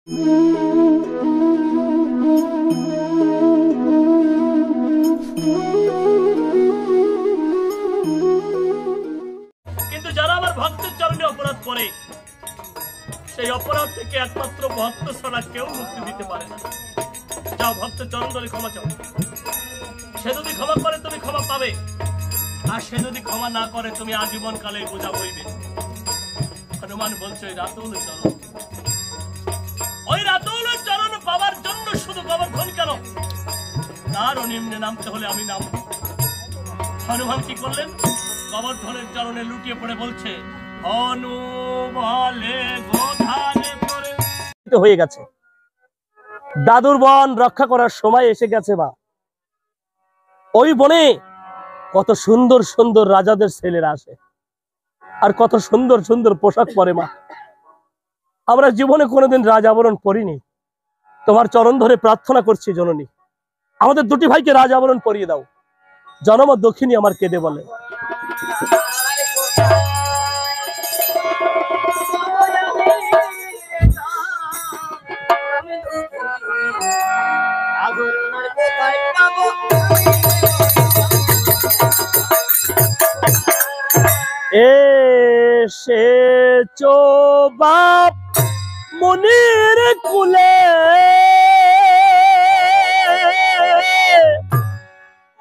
কিন্তু যারা আমার ভক্তের চরণে অপরাধ করে, সেই অপরাধ থেকে একমাত্র ভক্ত ছাড়া কেউ মুক্তি দিতে পারে না। যাও ভক্তের চরণ ধরে ক্ষমা চাও। সে যদি ক্ষমা করে তুমি ক্ষমা পাবে, আর সে যদি ক্ষমা না করে তুমি আজীবন কালে বোঝা বইবে। হনুমান বলছে ওই রাতুল চরণ পাওয়ার জন্য শুধু গোবর্ধন কেন, তারও নিম্নে নামতে হলে আমি নাম। হনুমান কি করলেন? গোবর্ধনের চরণে লুটিয়ে পড়ে বলছে হনু বলে গোধানে পড়ে হয়ে গেছে, দাদুর বন রক্ষা করার সময় এসে গেছে। মা, ওই বনে কত সুন্দর সুন্দর রাজাদের ছেলেরা আসে, আর কত সুন্দর সুন্দর পোশাক পরে। মা, আমরা জীবনে কোনোদিন রাজ আবরণ পরিনি। তোমার চরণ ধরে প্রার্থনা করছি জননী, আমাদের দুটি ভাইকে রাজ আবরণ পরিয়ে দাও। জনম দক্ষিণী আমার কেঁদে বলে। এসেছো বাপ মুনির কুলে,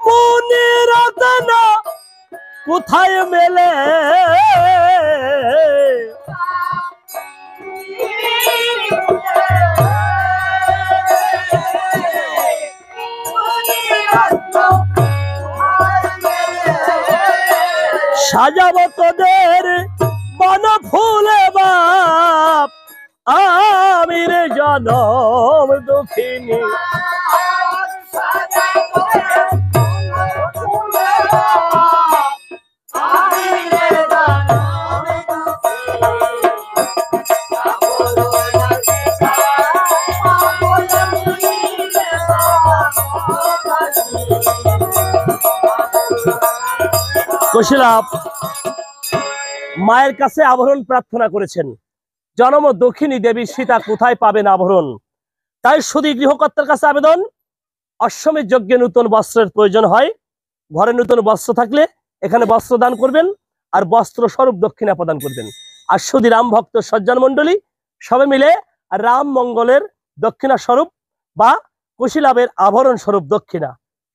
মুনির দানা কোথায় মেলে, সাজাবো তোদের বন ফুলে বাপ আমি রে জনম দক্ষিণী। কৌশিলা মায়ের কাছে আভরণ প্রার্থনা করেছেন, জনম দক্ষিণী দেবী সীতা কোথায় পাবেন আভরণ। তাই শুধু গৃহকর্তার কাছে আবেদন, অশ্বমেধ যজ্ঞে নতুন বস্ত্রের প্রয়োজন হয়। ঘরে নতুন বস্ত্র থাকলে এখানে বস্ত্র দান করবেন, আর বস্ত্র স্বরূপ দক্ষিণা প্রদান করবেন। আর শুধু রাম ভক্ত সজ্জন মন্ডলী সবে মিলে রাম মঙ্গলের দক্ষিণা স্বরূপ বা কুশীলাভের আভরণ স্বরূপ দক্ষিণা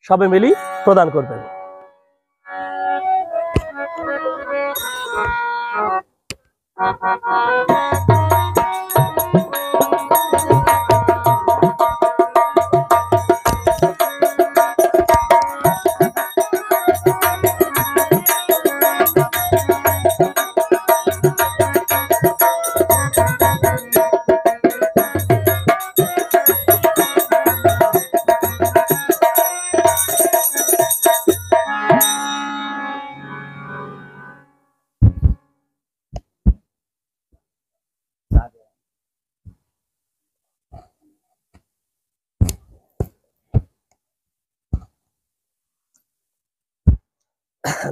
সবে মিলি প্রদান করবেন।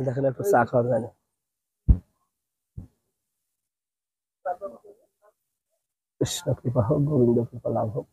দেখেন একটু চা খাওয়া যায় না। কৃষ্ণ কৃপা হোক, গোবিন্দ কৃপা লাভ হোক।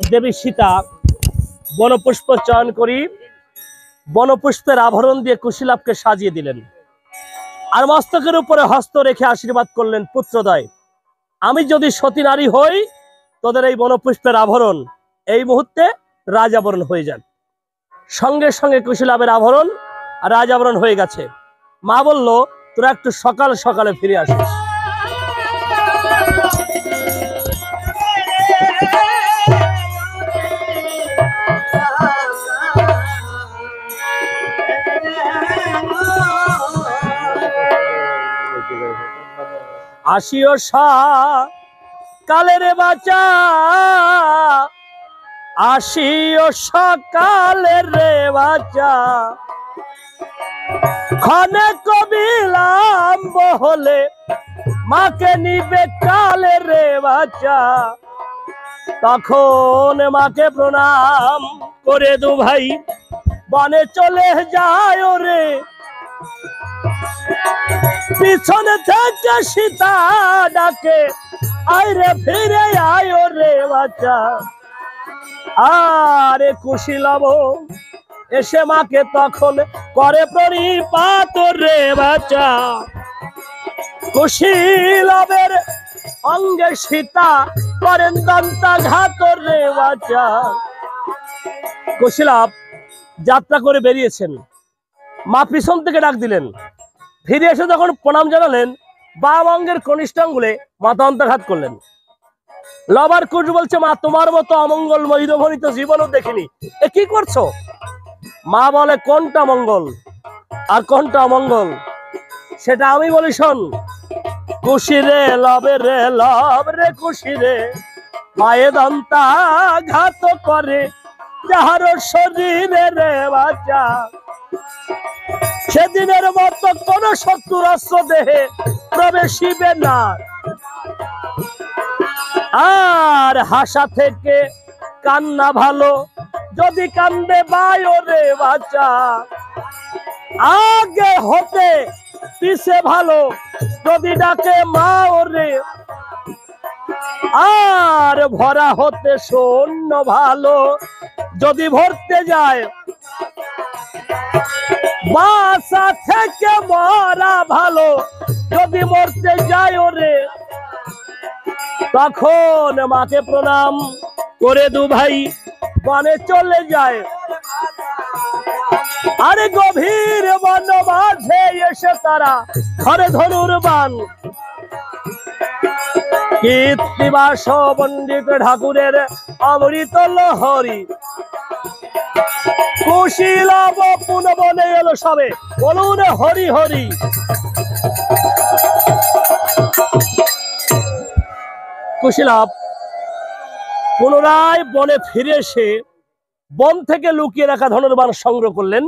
দেবী সীতা বনপুষ্প চয়ন করি বনপুষ্পের আভরণ দিয়ে কুশীলাভকে সাজিয়ে দিলেন আর মস্তকের উপরে হস্ত রেখে আশীর্বাদ করলেন পুত্রদয় আমি যদি সতী নারী হই তোদের এই বনপুষ্পের আভরণ এই মুহূর্তে রাজাবরণ হয়ে যান সঙ্গে সঙ্গে কুশীলাভের আভরণ আর রাজাবরণ হয়ে গেছে মা বলল তোরা একটু সকাল সকালে ফিরে আসিস আসিও সকালে রে বাঁচা আসিও সকালে রে বাঁচা ক্ষণে কবিলাম্ব হলে মাকে নিবে কালে রে বাঁচা তখন মাকে প্রণাম করে দু ভাই বনে চলে যায় রে পিছনে থেকে সীতা ডাকে আইরে ফিরে আয় রে বাচ্চা আরে কুশীলাভ এসে মাকে তখন করে প্রণিপাত রে বাচ্চা কুশীলাভের অঙ্গে সীতা করেন দন্তাঘাত রে বাচ্চা কুশীলাভ যাত্রা করে বেরিয়েছেন মা পিছন থেকে ডাক দিলেন ফিরে এসে যখন প্রণাম জানালেন বাম অঙ্গের কনিষ্ঠ আঙ্গুলে মাথা অন্তর্ঘাত করলেন লবার কুশ বলছে মা তোমার মতো অমঙ্গল ময়ূরভণী তো জীবনও দেখিনি এ কি করছো মা বলে কোনটা মঙ্গল আর কোনটা অমঙ্গল সেটা আমি বলি শোন কুশি রে লবে রে লব রে কুশি রে মায়ে দন্তাঘাত করে যাহার শরীরে রে বাচ্চা সেদিনের মতো কোন শত্রুর অস্ত্র দেহে প্রবেশিবে না আর হাসা থেকে কান্না ভালো যদি কান্দে বায় রে বাচ্চা আগে হতে পিছে ভালো যদি ডাকে মা রে আর ভরা হতে শূন্য ভালো যদি ভরতে যায় বাসা থেকে মরা ভালো যদি মরতে যায় রে তখন মাকে প্রণাম করে দু ভাই বনে চলে যায় আরে গভীর বন মাঝে এসে তারা ঘরে ধনুর বান কীর্তিবাস পণ্ডিত ঠাকুরের অমৃত লহরী কুশীলাভ পুনঃ বনে এলো সবে বলুন হরি হরি কুশীলাভ পুনরায় বনে ফিরে এসে বন থেকে লুকিয়ে রাখা ধনুর্বাণ সংগ্রহ করলেন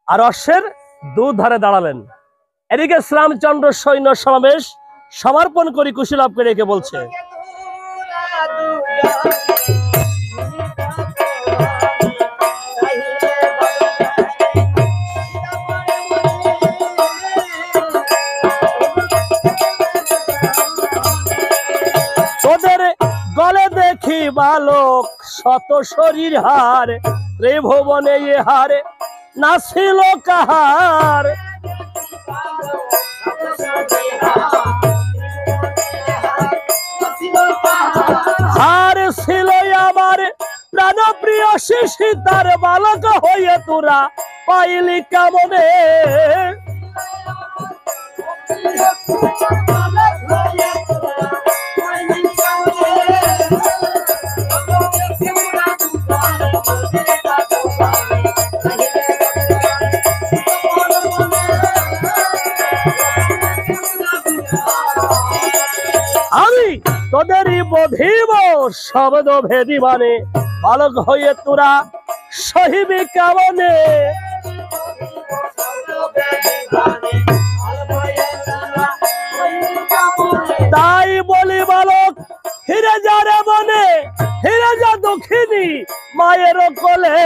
আর অশ্বের দুধারে দাঁড়ালেন এদিকে শ্রীরামচন্দ্র সৈন্য সমাবেশ সমর্পণ করি কুশীলাভকে রেখে বলছে তোদের গলে দেখি বালক শত শরীর হার ত্রিভুবনে এ হারে নাছিল কাহার হার ছিল আমার প্রাণপ্রিয় শিশি তার বালক হয়ে তোরা পাইলি কেমনে আমি তোদেরই বধিব শব্দ ভেদি মানে বালক হয়ে তোরা সহিবি কেমনে তাই বলি বালক ফিরে যা রে মনে ফিরে যা দক্ষিণী মায়ের কোলে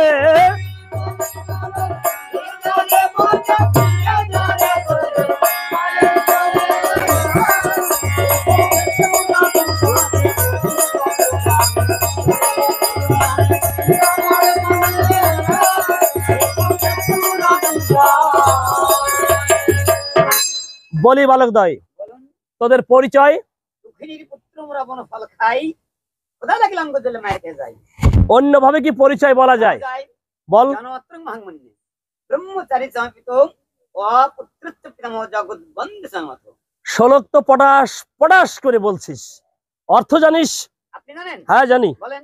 বলি বালকদ্বয়, বলুন। তোদের পরিচয়? দুঃখিনীর পুত্র মোরা বনফল খাই, খোদা লাগিলাম গজলে মায়ের যাই। অন্যভাবে কি পরিচয় বলা যায়? বল। জনমাত্র মহাঙ্গমন্যে ব্রহ্মচারী সমাপিত ও পুত্রত্ব পিতামহ জগৎ বন্ধু সমত। শ্লোক তো পটাশ পটাশ করে বলছিস, অর্থ জানিস? আপনি জানেন? হ্যাঁ জানি। বলেন।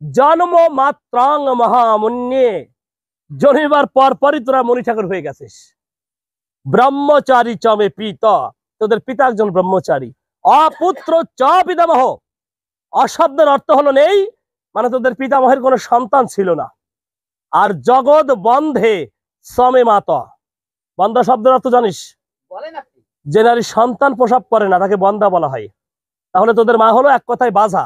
জন্ম মাত্রাং মহামুন্যে, জন্মিবার পর পরই তোরা মণি ঠাকুর হয়ে গেছিস। ব্রহ্মচারী চমে পিতা, তোদের পিতা একজন ব্রহ্মচারী। অপুত্র চ পিতামহ, অশব্দের অর্থ হলো নেই, মানে তোদের পিতামহের কোনো সন্তান ছিল না। আর জগৎ বন্ধে সমে মাতা, বন্ধা শব্দের অর্থ জানিস? বলেন আপনি। যে নারী সন্তান প্রসব করে না তাকে বন্ধা বলা হয়। তাহলে তোদের মা হলো এক কথায় বাজা,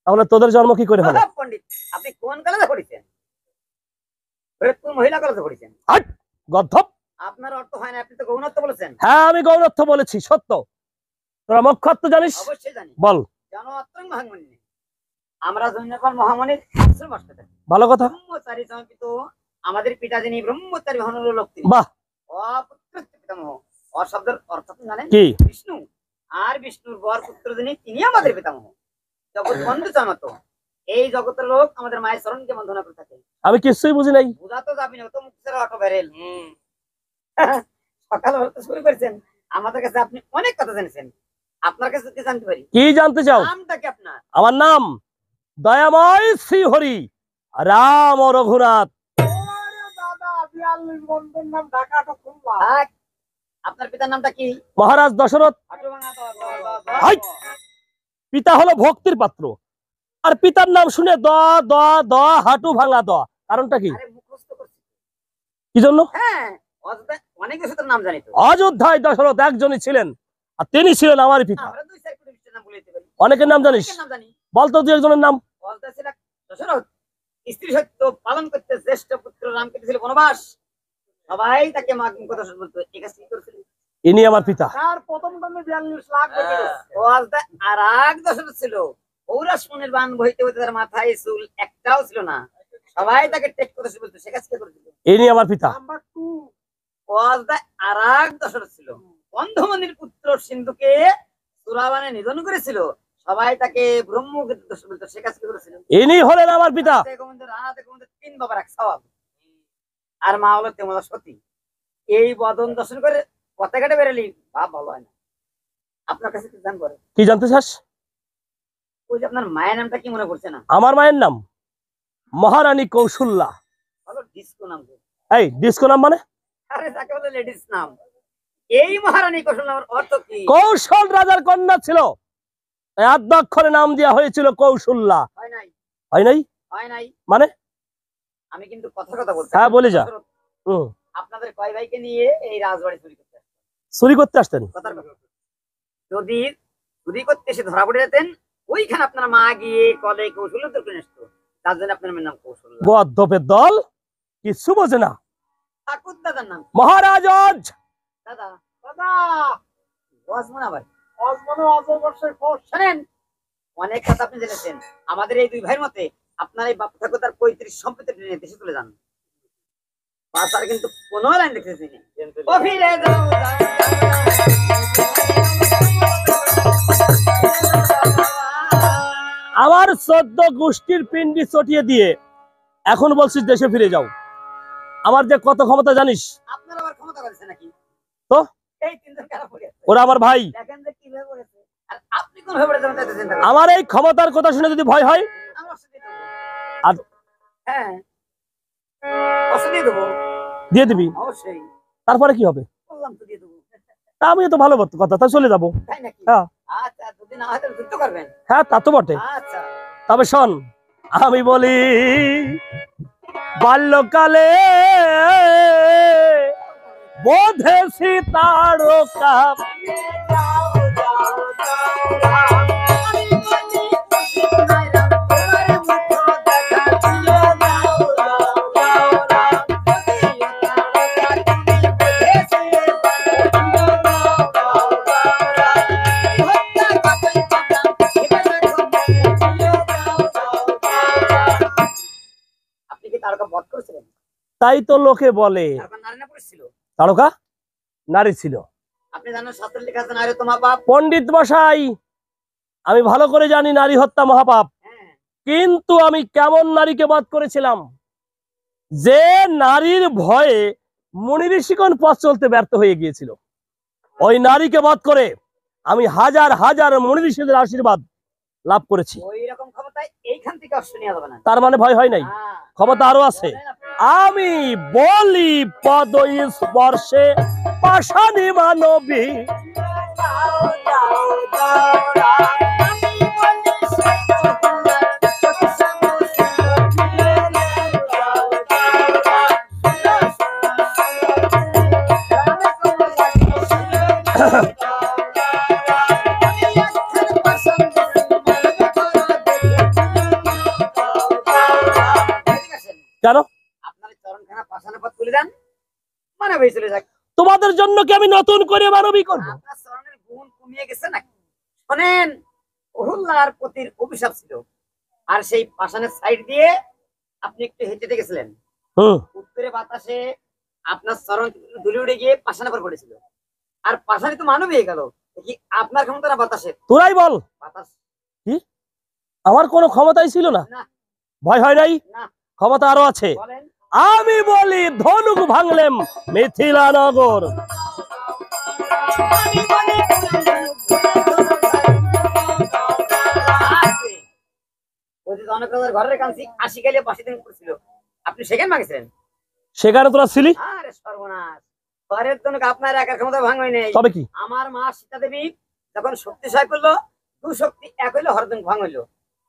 তাহলে তোদের জন্ম কি করে হলো? পণ্ডিত, আপনি কোন কলেজে পড়েছেন? ফরিদপুর মহিলা কলেজে পড়েছেন? হাট গদ্ধপ। আপনার অর্থ হয় না, আপনি তো গৌণত্ব বলেছেন। হ্যাঁ আমি গৌরত্ব বলেছি, সত্য। তোরা মোক্ষত্ব জানিস? অবশ্যই জানি। বল। জনমাত্র মহাঙ্গমন্যে আমরা জন্যকর মহামণির আশ্রম আসতে থাকি। ভালো কথা। ব্রহ্মচারী সমাপিত আমাদের পিতা যিনি ব্রহ্মচারী হনল লোক তিনি। বাহ। অপুত্রত্ব পিতামহ, অশব্দের অর্থ আপনি জানেন? কি? বিষ্ণু। আর বিষ্ণুর বর পুত্র যিনি তিনি আমাদের পিতামহ, জগৎ বন্ধু জামাত। এই জগতের লোক আমাদের মায়ের চরণকে বন্দনা করে থাকে। আমি কিছুই বুঝি নাই। বুঝা তো যাবি না, তো মুখ ছেড়ে অটো বেরেল। সকাল হতে শুরু করেছেন, আমাদের কাছে আপনি অনেক কথা জেনেছেন। আপনার কাছে কি জানতে পারি? কি জানতে চাও? নামটা কি আপনার? আমার নাম দয়াময় শ্রী হরি রাম ও রঘুনাথ। আপনার পিতার নামটা কি? মহারাজ দশরথ। হাই! পিতা হলো ভক্তির পাত্র, আর পিতার নাম শুনে দ দ দ হাঁটু ভাঙা দ, কারণটা কি? আরে মুখস্থ করছি। কি জন্য? হ্যাঁ, অনেক কিছুর নাম জানি তো। অযোধ্যায় দশরথ একজনই ছিলেন, আর তিনি ছিলেন আমার পিতা। আমরা দুই চার কোটি নাম বলে দিতে পারি। অনেকের নাম জানিস? অনেকের নাম জানি। বলতো তুই একজনের নাম। বলতে ছিল দশরথ স্ত্রী সত্য পালন করতে জ্যেষ্ঠ পুত্র রাম কেটেছিল বনবাস, সবাই তাকে মাগমুখ দর্শন করতো। এই কাজ কি করেছিল? ইনি আমার পিতা। তার প্রথম জন্মে 42 লাখ বছর। ও আজদা আর এক দশরথ ছিল, ঔরাস মনের বান বইতে বইতে তার মাথায় চুল একটাও ছিল না, সবাই তাকে টেক করে বলতো। সে কাজ কি করেছিল? ইনি আমার পিতা। ও আজদা আর এক দশরথ ছিল, অন্ধমনির পুত্র সিন্ধুকে সুরাবানে নিধন করেছিল, সবাই তাকে ব্রহ্মকে দর্শন বলতো। সে কাজ কি করেছিল? ইনি হলেন আমার পিতা। তিন বাবার এক স্বভাব। আর মা হলো তেমলা সতী। এই বদন দর্শন করে পথে ঘাটে বেরোলি ভাব ভালো হয় না। আপনার কাছে কি জান করে? কি জানতে চাস? ওই যে আপনার মায়ের নামটা কি মনে পড়ছে না? আমার মায়ের নাম মহারানী কৌশল্যা। ভালো ডিস্কো নাম তো। এই ডিস্কো নাম মানে? আরে তাকে বলে লেডিস নাম। এই মহারানী কৌশল নামের অর্থ কি? কৌশল রাজার কন্যা ছিল, তাই আদ্যাক্ষরে নাম দেওয়া হয়েছিল কৌশল্যা। হয় নাই? হয় নাই? হয় নাই মানে? আমি কিন্তু কথা বলছি। হ্যাঁ বলে যা। আপনাদের কয় ভাইকে নিয়ে এই রাজবাড়ি চুরি করতে আসতেন? চুরি করতে আসতেন? কথার কথা। যদি চুরি করতে এসে ধরা পড়ে যেতেন, ওইখানে আপনার মা গিয়ে কলে কৌশল করে আসতো, তার জন্য আপনার নাম কৌশল। গদ্দপের দল কিছু বোঝে না। ঠাকুর দাদার নাম মহারাজ দাদা দাদা ওয়াজমনা ভাই শোনেন, অনেক কথা আপনি জেনেছেন। আমাদের এই দুই ভাইয়ের মতে আপনার এই বাপ ঠাকুর তার 35 সম্পত্তি নিয়ে দেশে চলে যান। বাসার কিন্তু কোনো লাইন দেখতেছি আমার 14 গোষ্ঠীর পিন্ডি চটিয়ে দিয়ে এখন বলছিস দেশে ফিরে যাও। আমার যে কত ক্ষমতা জানিস? আপনার আবার ক্ষমতা করেছে নাকি? তো এই তিনজন কারা পড়ে আছে? ওরা আমার ভাই। দেখেন যে কিভাবে পড়েছে, আর আপনি কোন ভাবে পড়েছেন তাতে চিন্তা করেন। আমার এই ক্ষমতার কথা শুনে যদি ভয় হয়, আমরা অসুবিধা দেব। আর হ্যাঁ অসুবিধা দেব। দিয়ে দিবি? অবশ্যই। তারপরে কি হবে? বললাম তো দিয়ে দেব। তা আমি তো ভালো কথা, তা চলে যাবো। তাই নাকি? হ্যাঁ। আচ্ছা, যদি না হয় তাহলে যুদ্ধ করবেন? হ্যাঁ তা তো বটে। আচ্ছা। তবে শোন, আমি বলি বাল্যকালে বোধেছি তারকা, তাই তো লোকে বলে। তারকা নারী ছিল। আপনি জানেন শাস্ত্রে লেখা আছে নারী তো মহাপাপ। পণ্ডিত মশাই, আমি ভালো করে জানি নারী হত্যা মহাপাপ, হ্যাঁ, কিন্তু আমি কেমন নারীকে বধ করেছিলাম যে নারীর ভয়ে মুনি ঋষিগণ পথ চলতে ব্যর্থ হয়ে গিয়েছিল। ওই নারীকে বধ করে আমি হাজার হাজার মুনি ঋষিদের আশীর্বাদ লাভ করেছি। ওই রকম ক্ষমতা এইখান থেকে অশ্ব নিয়ে যাবে না। তার মানে ভয় হয় নাই, হ্যাঁ, ক্ষমতা আরো আছে। বলেন আপনি। আমি বলি পদ স্পর্শে পাষাণী মানবী, কেন আপনার চরণখানা পাশানে পথ তুলে দেন, মানে বেশি চলে যাক। তোমাদের জন্য কি আমি নতুন করে মানবী করবো? আপনার চরণের গুণ কমিয়ে গেছে নাকি? শোনেন, অহল্যার পতির অভিশাপ ছিল, আর সেই পাষাণের সাইড দিয়ে আপনি একটু হেঁটে গেছিলেন। উত্তরে বাতাসে আপনার চরণ দুলে উড়ে গিয়ে পাষাণের পর পড়েছিল, আর পাষাণে তো মানব হয়ে গেল। কি আপনার ক্ষমতা না বাতাসের? তোরাই বল, বাতাস। আমার কোনো ক্ষমতাই ছিল না, না, ভয় হয় নাই, না, ক্ষমতা আরো আছে। বলেন। আমি বলি ধনুক ভাঙলেম মিথিলা নগর, ঘরের কাছে ৮০ গেলে ৮২ দিন করছিল, আপনি সেখানে মাগেছিলেন। সেখানে তোরা ছিলি, আরে সর্বনাশ, ঘরের ধনুক আপনার একার ক্ষমতা ভাঙবে নেই। তবে কি আমার মা সীতা দেবী যখন শক্তিশালী করলো, দু শক্তি এক হইলো, হরদন ভাঙ হইলো,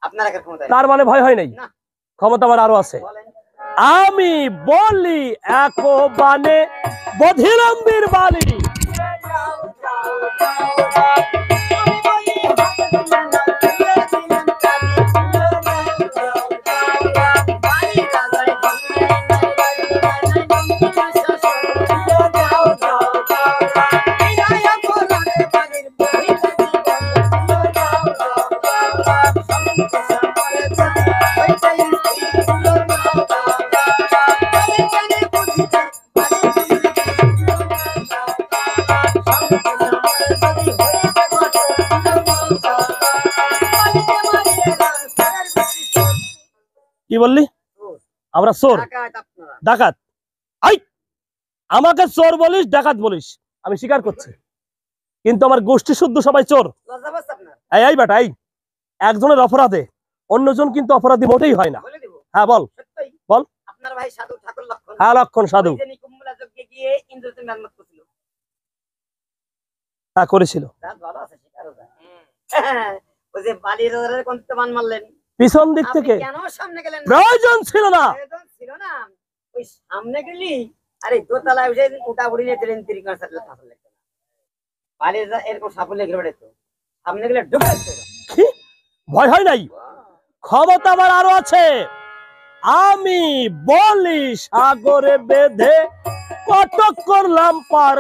আপনার একার ক্ষমতা। তার মানে ভয় হয় নাই, না, ক্ষমতা আমার আরো আছে। বলেন। আমি বলি এক বানে বধিলাম বীর বালি, কি বললি? আমরা চোর ডাকাত আপনারা। ডাকাত? আই, আমাকে চোর বলিস ডাকাত বলিস, আমি স্বীকার করছি, কিন্তু আমার গোষ্ঠী শুদ্ধ সবাই চোর। লজ্জা পাচ্ছে আপনার? এই এই বেটা, এই একজনের অপরাধে অন্যজন কিন্তু অপরাধী মোটেই হয় না। বলে দিব। হ্যাঁ বল, সত্যই বল। আপনার ভাই সাধু ঠাকুর লক্ষণ, হ্যাঁ লক্ষণ সাধু, ওই যে নিকুম্বলা যজ্ঞে গিয়ে ইন্দ্রতে মেহনত করছিল। হ্যাঁ করেছিল। তার ভালো আছে, স্বীকারও যায়। ওই যে বালির রাজার কোনতে মান মারলেন, পিছন দিক আপনি থেকে কেন সামনে গেলেন না? প্রয়োজন ছিল না। প্রয়োজন ছিল না, ওই সামনে গেলি, আরে দোতলায় বসে উটা বুড়ি নিয়ে ট্রেন তিরি করে সাথে ফাঁসল লাগতো না। বালির রাজা এরকম সাফল্য ঘিরে বেড়াতো, সামনে গেলে ঢুকে যেত। কি ভয় হয় নাই, ক্ষমতা আমার আরো আছে। আমি বলি সাগরে বেঁধে কটক করলাম পার,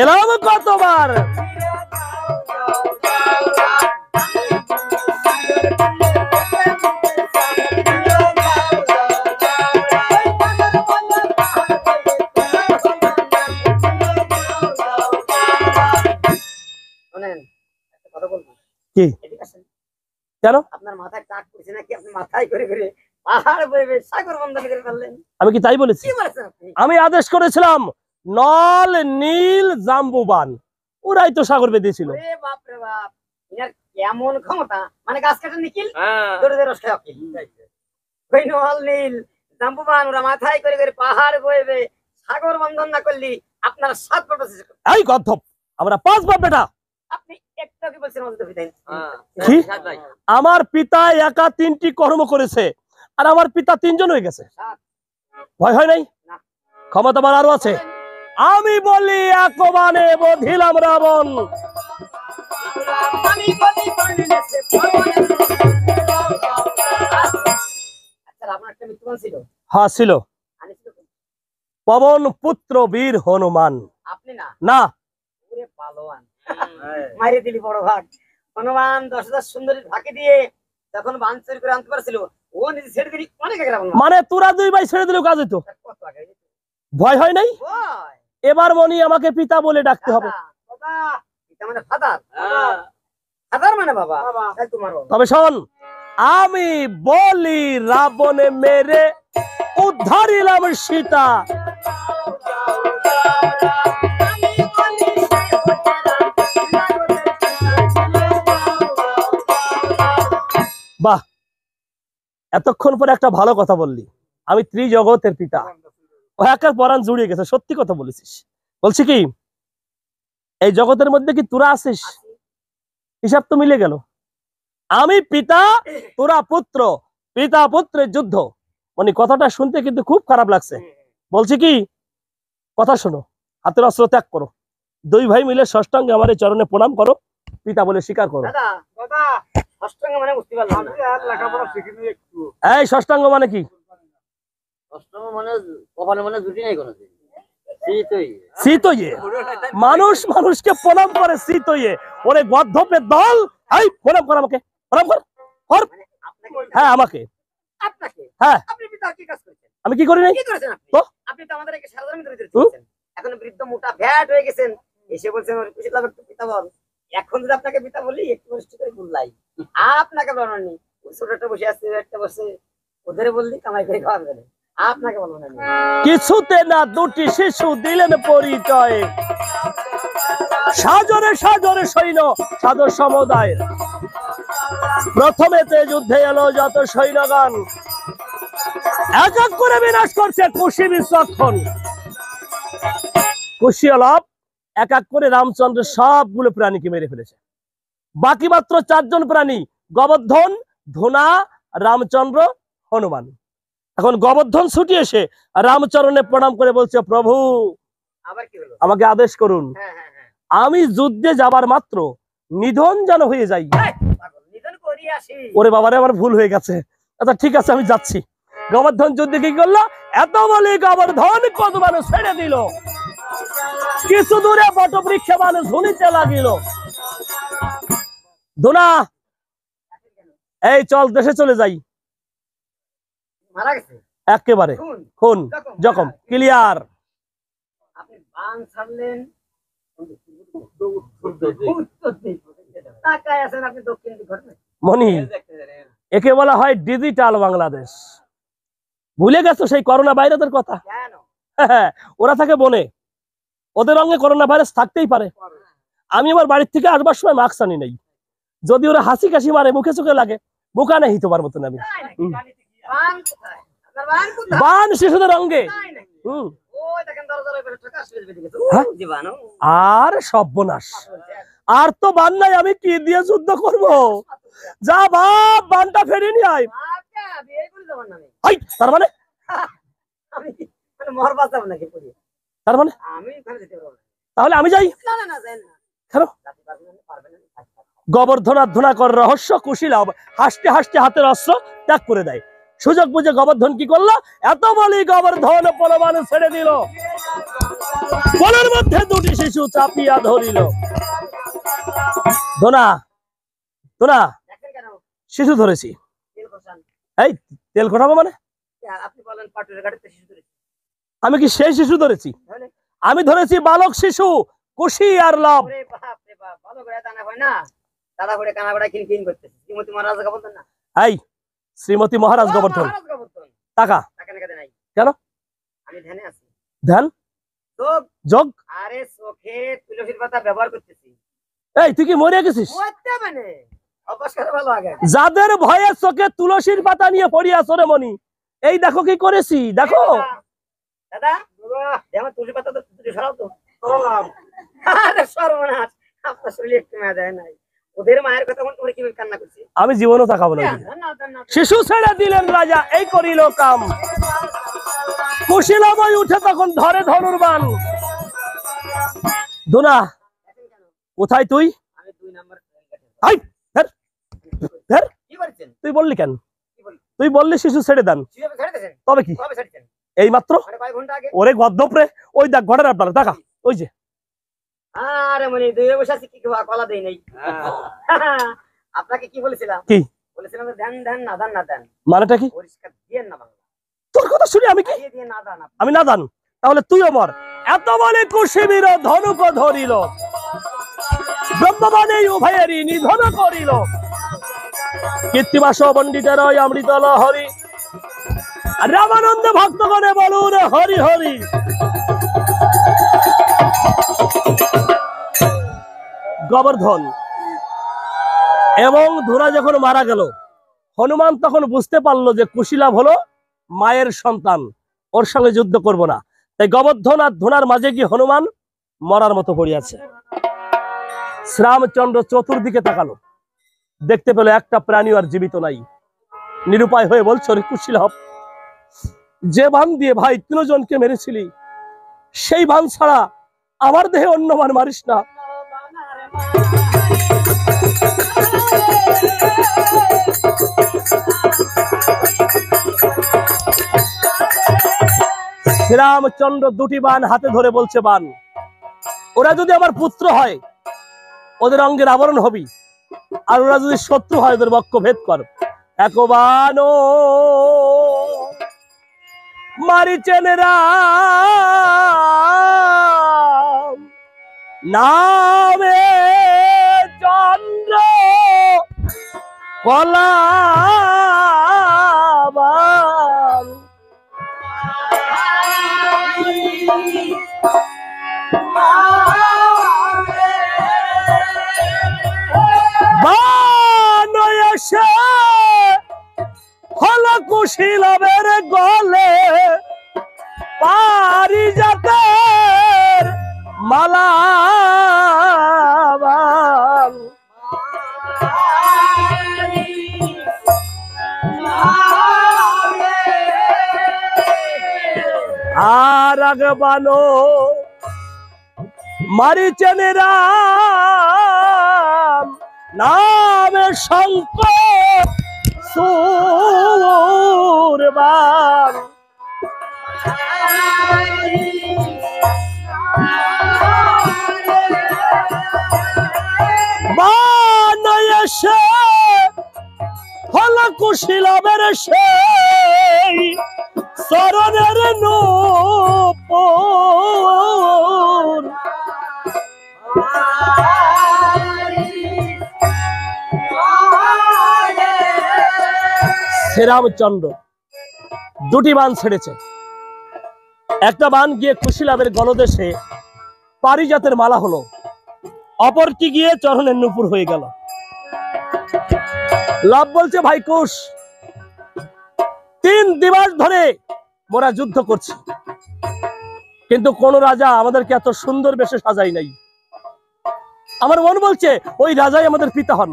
এলাম কতবার, শোনেন, একটা কথা বলবো। কি? এদিকে আসেন। কেন? আপনার মাথায় টাক পড়ছে নাকি? আপনি মাথায় করে করে পাহাড় বইবে সাগর বন্ধন করে ফেললেন। আমি কি তাই বলেছি? কি বলেছেন আপনি? আমি আদেশ করেছিলাম নল নীল জাম্বুবান, ওরাই তো সাগর বেঁধেছিল। ওরে বাপ রে বাপ, ইনার কেমন ক্ষমতা! মানে গাছ কাটা নিখিল, ধরে ধরে রস খায় অকিল। ওই নল নীল জাম্বুবান ওরা মাথায় করে করে পাহাড় বইবে সাগর বন্ধন না করলি আপনার 7 বছর শেষ করতে। এই গদ্ধব, আমরা 5 বাপ বেটা। আপনি একটা কি বলছেন আমাদের পিতাই? কি? আমার পিতা একা 3টি কর্ম করেছে, আর আমার পিতা 3 জন হয়ে গেছে। ভয় হয় নাই, না। ক্ষমতা আমার আরো আছে। আমি বলি একবানে বধিলাম রাবণ, আমি বলি বর্ণেছে পবনে। আচ্ছা, আপনার একটা মৃত্যুবান ছিল? হ্যাঁ ছিল, আনি ছিল কোন? পবন পুত্র বীর হনুমান। আপনি না? না, ওরে পালোয়ান, মারিয়ে দিলি বড় ভাগ। হনুমান 10,000 সুন্দরী ফাঁকি দিয়ে যখন বান চুরি করে আনতে পারছিল, ও নিজে ছেড়ে দিলি অনেক আগে রাবণ মানে তোরা দুই ভাই ছেড়ে দিলেও কাজ হতো, কত আগে ভয় হয় নাই? ওই এবার মনি আমাকে পিতা বলে ডাকতে হবে। বাবা এটা মানে ফাদার, ফাদার মানে বাবা, তাই তোমার বাবা। তবে শোন, আমি বলি রাবণে মেরে উদ্ধারিলাম সীতা। বাহ, এতক্ষণ পরে একটা ভালো কথা বললি। আমি ত্রিজগতের পিতা। ও একার পরাণ জুড়িয়ে গেছে, সত্যি কথা বলেছিস। বলছি কি, এই জগতের মধ্যে কি তোরা আছিস? হিসাব তো মিলে গেল। আমি পিতা, তোরা পুত্র, পিতা পুত্রের যুদ্ধ। মানে কথাটা শুনতে কিন্তু খুব খারাপ লাগছে। বলছি কি, কথা শোনো, হাতের অস্ত্র ত্যাগ করো, দুই ভাই মিলে ষষ্ঠাঙ্গে আমার এই চরণে প্রণাম করো, পিতা বলে স্বীকার করো। দাদা দাদা অষ্টঙ্গ মানে বুঝতে পারলাম না, আর লেখাপড়া শিখিনি একটু। এই ষষ্ঠাঙ্গ মানে কি? অষ্টঙ্গ মানে কপালে মানে জুটি নাই কোনো দিন, শীতই শীতইয়ে মানুষ মানুষকে প্রণাম করে, শীতইয়ে। ওরে গর্ধপের দল, এই প্রণাম কর আমাকে, প্রণাম কর, কর। মানে আপনাকে, হ্যাঁ আমাকে, আপনাকে, হ্যাঁ। আপনি পিতা কি কাজ করেছেন? আমি কি করি নাই? কি করেছেন আপনি? তো? আপনি তো আমাদের একে সারা জমি ধরে দিয়েছেন। এখন বৃদ্ধ মোটা ফ্যাট হয়ে গেছেন, এসে বলছেন ওর খুশি লাগবে একটু পিতা বল। এখন যদি আপনাকে পিতা বলি একটু কষ্ট করে বললাই, আপনাকে বলনি। ওই ছোটটা বসে আছে, একটা বসে, ওদের বললি কামাই করে খাওয়া যাবে, আপনাকে বলবো না। কিছুতে না দুটি শিশু দিলেন পরিচয়, সাজরে সাজরে সৈন্য সাদর সমুদায়। প্রথমেতে যুদ্ধে এলো যত সৈন্যগণ, এক এক করে বিনাশ করছে কুশি বিচক্ষণ। কুশি অলপ এক এক করে রামচন্দ্রের সবগুলো প্রাণীকে মেরে ফেলেছে। বাকি মাত্র 4 জন প্রাণী, গোবর্ধন, ধুনা, রামচন্দ্র, হনুমান। এখন গোবর্ধন ছুটি এসে রামচরণে প্রণাম করে বলছে, প্রভু আবার কি হলো? আমাকে আদেশ করুন, হ্যাঁ হ্যাঁ হ্যাঁ, আমি যুদ্ধে যাবার মাত্র নিধন যেন হয়ে যাই। পাগল, নিধন করি আসি। ওরে বাবারে, আমার ভুল হয়ে গেছে। আচ্ছা ঠিক আছে, আমি যাচ্ছি। গোবর্ধন যুদ্ধে কি করলো? এত বলি গোবর্ধন কত মানুষ ছেড়ে দিল, কিছু দূরে বটবৃক্ষে মানুষ ঝুলিতে লাগিল। ধুনা, এই চল দেশে চলে যাই। মারা গেছে একেবারে খুন, খুন জখম ক্লিয়ার। আপনি বান ছাড়লেন, উত্তর দিক তাকায় আছেন আপনি দক্ষিণ দিক ঘটনা। মনি, একে বলা হয় ডিজিটাল বাংলাদেশ। ভুলে গেছো সেই করোনা ভাইরাসের কথা? কেন? ওরা থাকে বনে, ওদের রঙে করোনা ভাইরাস থাকতেই পারে। আমি আমার বাড়ির থেকে আসবার সময় মাস্ক আনি নাই। যদি ওরা হাসি কাশি মারে, মুখে চোখে লাগে, বোকা নেই তোমার মতন আমি। বান কোথায়? আপনার বান কোথায়? বান শিশুদের অঙ্গে। তাই নাকি? হুম। ওই দেখেন দরজার ওই পাশে ঠকাস করে বেরিয়ে গেছে। হ্যাঁ? ও জীবাণু। আর সর্বনাশ, আর তো বান নাই, আমি কি দিয়ে যুদ্ধ করব? যা বাপ, বানটা ফেরে নিয়ে আয়। বাপটা বিয়ে করে যাবেন না আমি। হাই, তার মানে আমি মানে মর বাঁচাবো নাকি পড়ি? তার মানে আমি ওখানে যেতে পারবো না। তাহলে আমি যাই না না না যাই না। কেন? যাতে পারবেন না, পারবেন না, থাকতে পারবেন। গোবর্ধন ধুনাকর রহস্য কুশীলব হাসতে হাসতে হাতের অস্ত্র ত্যাগ করে দেয়। সুযোগ বুঝে গোবর্ধন কি করলো? এত বলি গোবর্ধন পরমাণু ছেড়ে দিল, বনের মধ্যে দুটি শিশু চাপিয়া ধরিল। ধুনা, ধুনা, দেখেন কেন? শিশু ধরেছি। তেল কষান। এই তেল খোটাবো মানে? আপনি বলেন পাটুরে গাড়িতে শিশু ধরে। আমি কি সেই শিশু ধরেছি? তাহলে আমি ধরেছি বালক শিশু কুশি আর লব। ওরে বাপ রে বাপ, ভালো করে দানা হয় না, দাদা করে কানা করে কিন কিন করতেছে। শ্রীমতী মহারাজকে বলতেন না? এই শ্রীমতী মহারাজ গোবর্ধন, মহারাজ গোবর্ধন। টাকা টাকা নাকাতে নাই। কেন? আমি ধ্যানে আছি। ধ্যান চোখ, যোগ। আরে চোখে তুলসীর পাতা ব্যবহার করতেছি। এই তুই কি মরে গেছিস? মরতে মানে অভ্যাস করে ভালো আগে। যাদের ভয়ে চোখে তুলসীর পাতা নিয়ে পড়িয়াছ রে মনি, এই দেখো কি করেছি, দেখো। দাদা আমার তুলসী পাতা তো তুই সরাও তো। আরে সর্বনাশ, আপনার শরীরে একটু মায়া দেয় নাই। ওদের মায়ের কথা মনে করে কিভাবে কান্না করছি। আমি জীবনও তাকাবো না। শিশু ছেড়ে দিলেন রাজা, এই করিল কাম। কুশীলবই উঠে তখন ধরে ধনুর্বাণ। ধুনা, কোথায় তুই? আমি 2 নাম্বার হাই, ধর, ধর। কি করেছেন? তুই বললি কেন? কি বলি? তুই বললি শিশু ছেড়ে দেন, কিভাবে ছেড়ে দিয়েছেন? তবে কি কবে ছেড়েছেন? এই মাত্র? মানে কয় ঘন্টা আগে? ওরে গদ্দপরে, ওই দেখ ঘরের আপনারা টাকা, ওই যে। আরে মনি দুই বসে আছি, কি কলা দেই নাই। আপনাকে কি বলেছিলাম? কি? বলেছিলাম যে দেন দেন না দেন না দেন, মানেটা কি? পরিষ্কার দিয়ে না বাংলা, তোর কথা শুনি আমি কি? দিয়ে না দান। আমি না দান? তাহলে তুইও মর। এত বলে কুশিবীর ধনুক ধরিল, ব্রহ্মবাণী উভয়েরই নিধন করিল। কীর্তিবাস পণ্ডিতের অমৃত লহরি, রামানন্দ ভক্তগণে বলুন হরি হরি। গোবর্ধন এবং ধুরা যখন মারা গেল, হনুমান তখন বুঝতে পারলো যে কুশীলাভ হলো মায়ের সন্তান, ওর সঙ্গে যুদ্ধ করব না। তাই গোবর্ধন আর ধুনার মাঝে গিয়ে হনুমান মরার মতো পড়িয়াছে। শ্রীরামচন্দ্র চতুর্দিকে তাকালো, দেখতে পেল একটা প্রাণী আর জীবিত নাই। নিরুপায় হয়ে বলছো, রে কুশীলাভ, যে বান দিয়ে ভাই 3 জনকে মেরেছিলি, সেই বান ছাড়া আমার দেহে অন্য বান মারিস না। শ্রীরামচন্দ্র 2টি বান হাতে ধরে বলছে, বান, ওরা যদি আমার পুত্র হয় ওদের অঙ্গের আবরণ হবি, আর ওরা যদি শত্রু হয় ওদের বক্ষ ভেদ কর। একবান মারিচেন রাম, নামে চন্দ্র কলাবান। বান এসে হল কুশীলবের গলে, পারিজাতের মালা। আর আগবানো মারিচেন রাম, নামে শঙ্কর সুরবান। বান এসে হল কুশীলবের সেই চরণের নূপুর। শ্রীরামচন্দ্র 2টি বান ছেড়েছে। একটা বান গিয়ে কুশীলাবের গলদেশে পারিজাতের মালা হলো, অপরটি গিয়ে চরণের নূপুর হয়ে গেল। লাভ বলছে, ভাই কুশ, 3 দিবস ধরে মোরা যুদ্ধ করছি, কিন্তু কোন রাজা আমাদেরকে এত সুন্দর বেশে সাজাই নাই। আমার মন বলছে ওই রাজাই আমাদের পিতা হন।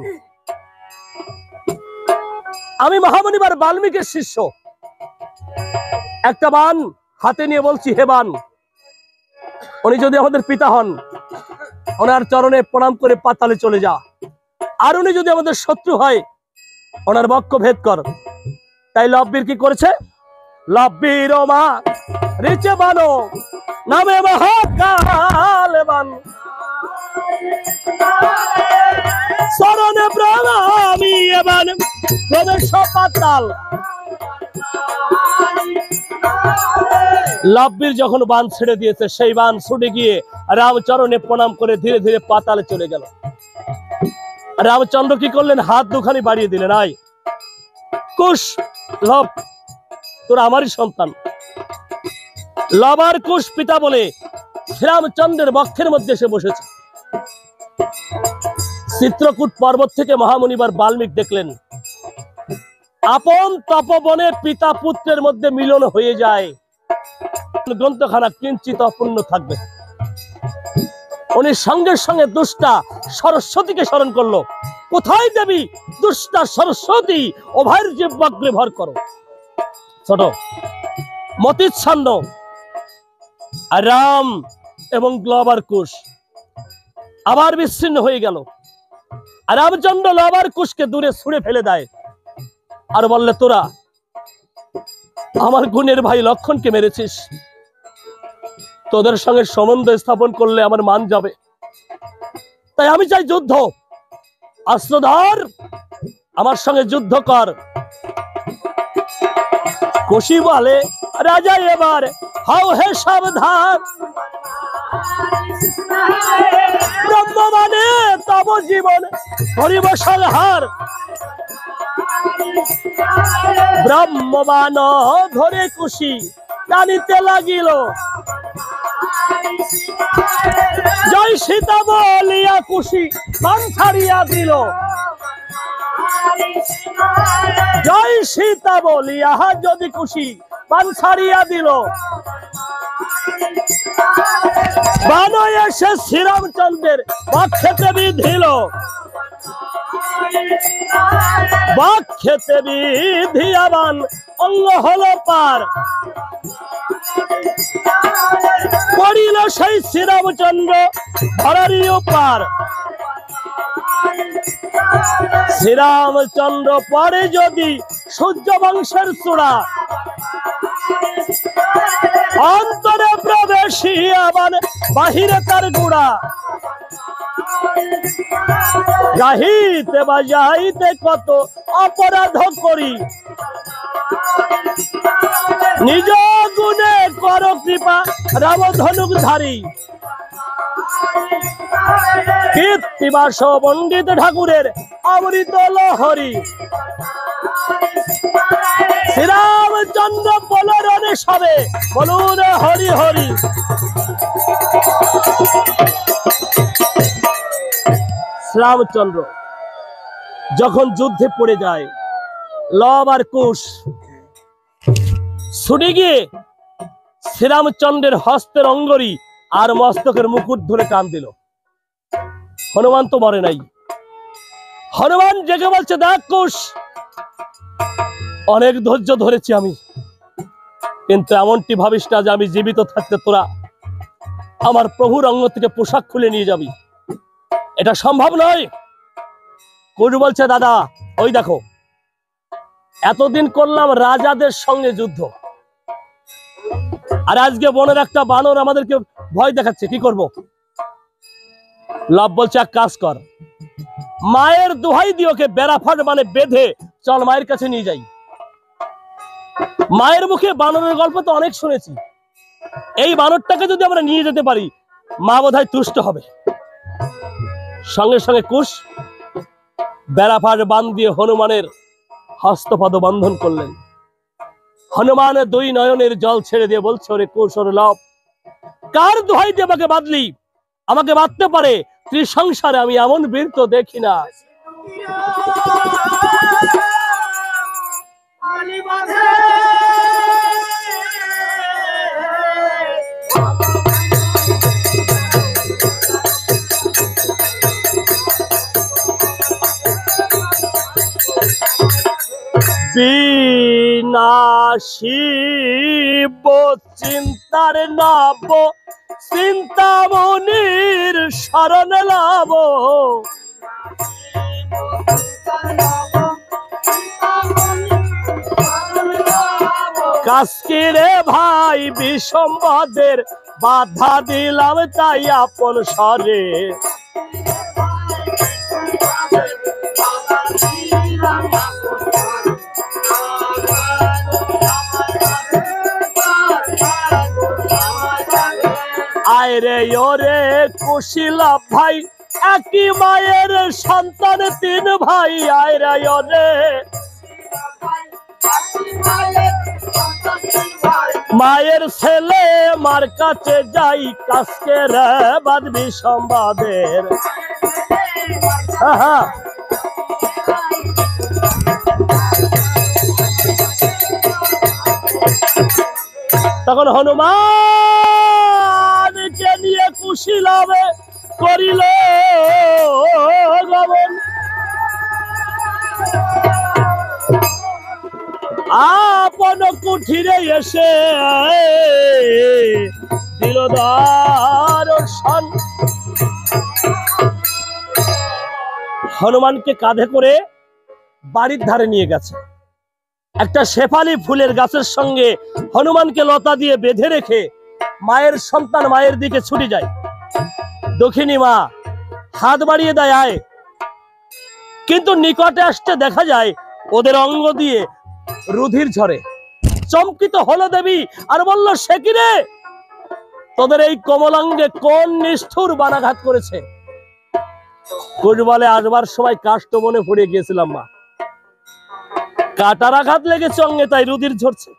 আমি মহামনিবার বাল্মীকির শিষ্য। একটা বান হাতে নিয়ে বলছি, হে বান, উনি যদি আমাদের পিতা হন, ওনার চরণে প্রণাম করে পাতালে চলে যা। আর উনি যদি আমাদের শত্রু হয়, ওনার বক্ষ ভেদ কর। তাই লব্বির কি করেছে? লব্বির মা রিচে বানো নামে মহাকাল বান, চরণে প্রণামী বান প্রবেশ পাতাল। লব্বির যখন বান ছেড়ে দিয়েছে, সেই বান ছুটে গিয়ে রামচরণে প্রণাম করে ধীরে ধীরে পাতালে চলে গেল। রামচন্দ্র কি করলেন? হাত দুখানি বাড়িয়ে দিলেন, আয় কুশ, লব, তোরা আমারই সন্তান। লব আর কুশ পিতা বলে শ্রীরামচন্দ্রের বক্ষের মধ্যে এসে বসেছে। চিত্রকূট পর্বত থেকে মহামনিবার বাল্মীকি দেখলেন, আপন তপবনে পিতা পুত্রের মধ্যে মিলন হয়ে যায়, গ্রন্থখানা কিঞ্চিত অপূর্ণ থাকবে। উনি সঙ্গে সঙ্গে দুষ্টা সরস্বতীকে স্মরণ করলো। কোথায় দেবী? দুষ্টা সরস্বতী, অভয়ের জিহ্বাগ্রে ভর করো। ছোট মতিচ্ছন্ন আর রাম এবং লব আর কুশ আবার বিচ্ছিন্ন হয়ে গেল। আর রামচন্দ্র লব আর কুশকে দূরে ছুঁড়ে ফেলে দেয় আর বললে, তোরা আমার গুণের ভাই লক্ষণকে মেরেছিস, তোদের সঙ্গে সম্বন্ধ স্থাপন করলে আমার মান যাবে। তাই আমি চাই যুদ্ধ। অস্ত্রধর আমার সঙ্গে যুদ্ধ কর। কুশি বলে রাজা এবার হাও হে সাবধান, ব্রহ্ম মানে তব জীবন করিব সংহার। ব্রহ্মবান ধরে কুশি টানিতে লাগিল, জয় সীতা বলিয়া কুশি বাণ ছাড়িয়া দিল। জয় সীতা বলিয়া যদি কুশি বাণ ছাড়িয়া দিল, বাণ এসে শ্রীরামচন্দ্রের বক্ষেতে বিধিল। বক্ষেতে বিধিয়া বাণ অঙ্গ হল পার, পড়িল সেই শ্রীরামচন্দ্র ধরারই পার। শ্রীরামচন্দ্র পরে যদি সূর্য বংশের চূড়া, অন্তরে প্রবেশিয়া বাণ বাহিরে তার গুড়া। গাহিতে বাজাইতে কত অপরাধ করি, নিজ গুণে কর কৃপা রাম ধনুক ধারী। কীর্তিবাস পণ্ডিত ঠাকুরের অমৃত লহরী, শ্রীরামচন্দ্র বলরণে সবে বলুন হরি হরি। শ্রীরামচন্দ্র যখন যুদ্ধে পড়ে যায়, লব আর কুশ ছুটে গিয়ে শ্রীরামচন্দ্রের হস্তের অঙ্গরি আর মস্তকের মুকুট ধরে টান দিল। হনুমান তো মরে নাই। হনুমান জেগে বলছে, দেখ কুশ, অনেক ধৈর্য ধরেছি আমি, কিন্তু এমনটি ভাবিস না যে আমি জীবিত থাকতে তোরা আমার প্রভুর অঙ্গ থেকে পোশাক খুলে নিয়ে যাবি, এটা সম্ভব নয়। কুশ বলছে, দাদা ওই দেখো, এতদিন করলাম রাজাদের সঙ্গে যুদ্ধ, আর আজকে বনের একটা বানর আমাদেরকে ভয় দেখাচ্ছে, কি করব? লব বলছে, এক কাজ কর, মায়ের দোহাই দিয়ে ওকে বেড়াফাট মানে বেঁধে চল মায়ের কাছে নিয়ে যাই। মায়ের মুখে বানরের গল্প তো অনেক শুনেছি, এই বানরটাকে যদি আমরা নিয়ে যেতে পারি মা বোধহয় তুষ্ট হবে। সঙ্গে সঙ্গে কুশ বেড়াফাট বান দিয়ে হনুমানের হস্তপদ বন্ধন করলেন। হনুমানের দুই নয়নের জল ছেড়ে দিয়ে বলছে, ওরে কুশ, ওরে লব, কার দোহাই দিয়ে আমাকে বাঁধলি? আমাকে বাঁধতে পারে ত্রিসংসারে আমি এমন বীর তো দেখি না। বিনাশিব চিন্তার নাব, চিন্তামণির শরণ লাভ। কাস্কিরে ভাই বিসম্বাদের বাধা দিলাম তাই আপন স্বরে। আয়রে ওরে কুশিলা ভাই, একই মায়ের সন্তান তিন ভাই। আয়রে ওরে মায়ের ছেলে মার কাছে যাই, কাজকে রে বাঁধবি সম্বাদের। তখন হনুমানকে নিয়ে কুশিলাবে করিল গমন। আপন কুঠিরে এসে দিল দর্শন। হনুমানকে কাঁধে করে বাড়ির ধারে নিয়ে গেছে। একটা শেফালি ফুলের গাছের সঙ্গে হনুমানকে লতা দিয়ে বেঁধে রেখে মায়ের সন্তান মায়ের দিকে ছুটে যায়। দক্ষিণী মা হাত বাড়িয়ে দেয়, আয়। কিন্তু নিকটে আসতে দেখা যায় ওদের অঙ্গ দিয়ে রুধির ঝরে। চমকিত হলো দেবী আর বলল, সে কি রে, তোদের এই কমলাঙ্গে কোন নিষ্ঠুর বানাঘাত করেছে? কুশ বলে, আসবার সময় কাষ্ঠবনে পড়ে গিয়েছিলাম মা, কাটার আঘাত লেগেছে অঙ্গে, তাই রুধির ঝরছে।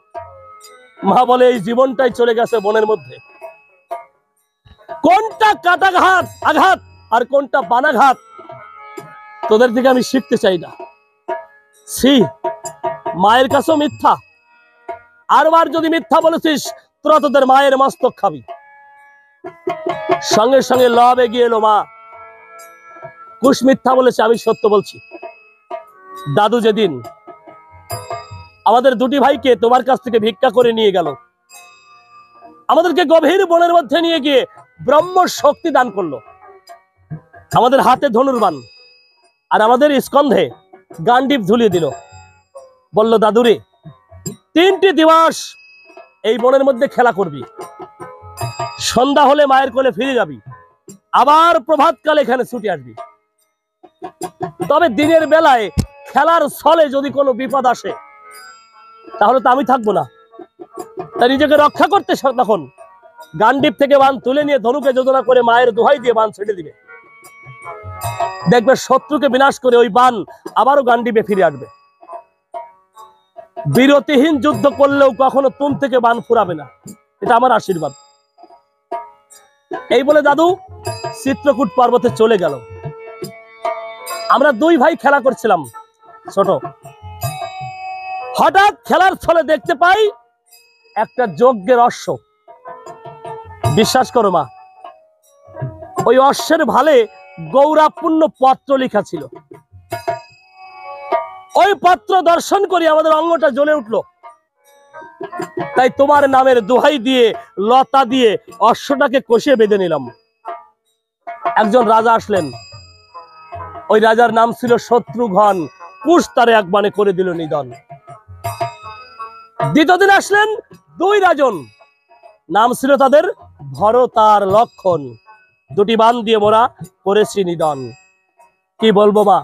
মা বলে, এই জীবনটাই চলে গেছে বনের মধ্যে, কোনটা কাটাঘাত আঘাত আর কোনটা বানাঘাত তোদের থেকে আমি শিখতে চাই না। ছি, মায়ের কাছেও মিথ্যা, আরবার যদি মিথ্যা বলেছিস তোরা তোদের মায়ের মস্তক খাবি। সঙ্গে সঙ্গে লব এগিয়ে এলো। মা, কুশ মিথ্যা বলেছে, আমি সত্য বলছি। দাদু যেদিন আমাদের দুটি ভাইকে তোমার কাছ থেকে ভিক্ষা করে নিয়ে গেল, আমাদেরকে গভীর বনের মধ্যে নিয়ে গিয়ে ব্রহ্ম শক্তি দান করলো, আমাদের হাতে ধনুর্বাণ আর আমাদের স্কন্ধে গান্ডীব ঝুলিয়ে দিল। বলল, দাদুরে 3টি দিবস এই বনের মধ্যে খেলা করবি, সন্ধ্যা হলে মায়ের কোলে ফিরে যাবি, আবার প্রভাতকালে এখানে ছুটে আসবি। তবে দিনের বেলায় খেলার ছলে যদি কোনো বিপদ আসে তাহলে তো আমি থাকবো না, তাই নিজেকে রক্ষা করতে তখন গান্ডীব থেকে বান তুলে নিয়ে ধনুকে যোজনা করে মায়ের দোহাই দিয়ে বান ছেড়ে দিবে। দেখবে শত্রুকে বিনাশ করে ওই বান আবারও গান্ডীবে ফিরে আসবে। বিরতিহীন যুদ্ধ করলেও কখনো তুম থেকে বান ফুরাবে না, এটা আমার আশীর্বাদ। এই বলে দাদু চিত্রকূট পর্বতে চলে গেল। আমরা 2 ভাই খেলা করছিলাম ছোট। হঠাৎ খেলার ছলে দেখতে পাই একটা যজ্ঞের অশ্ব। বিশ্বাস করো মা, ওই অশ্বের ভালে গৌরবপূর্ণ পত্র লেখা ছিল। ওই পত্র দর্শন করে আমাদের অঙ্গটা জ্বলে উঠলো। তাই তোমার নামের দোহাই দিয়ে লতা দিয়ে অশ্বটাকে কষিয়ে বেঁধে নিলাম। একজন রাজা আসলেন, ওই রাজার নাম ছিল শত্রুঘ্ন। কুশ তারে এক বাণে করে দিল নিধন। দ্বিতীয় দিন আসলেন 2 রাজন, নাম ছিল তাদের ভরত আর লক্ষণ। 2টি বাণ দিয়ে মোরা করেছি নিধন। কি বলবো মা,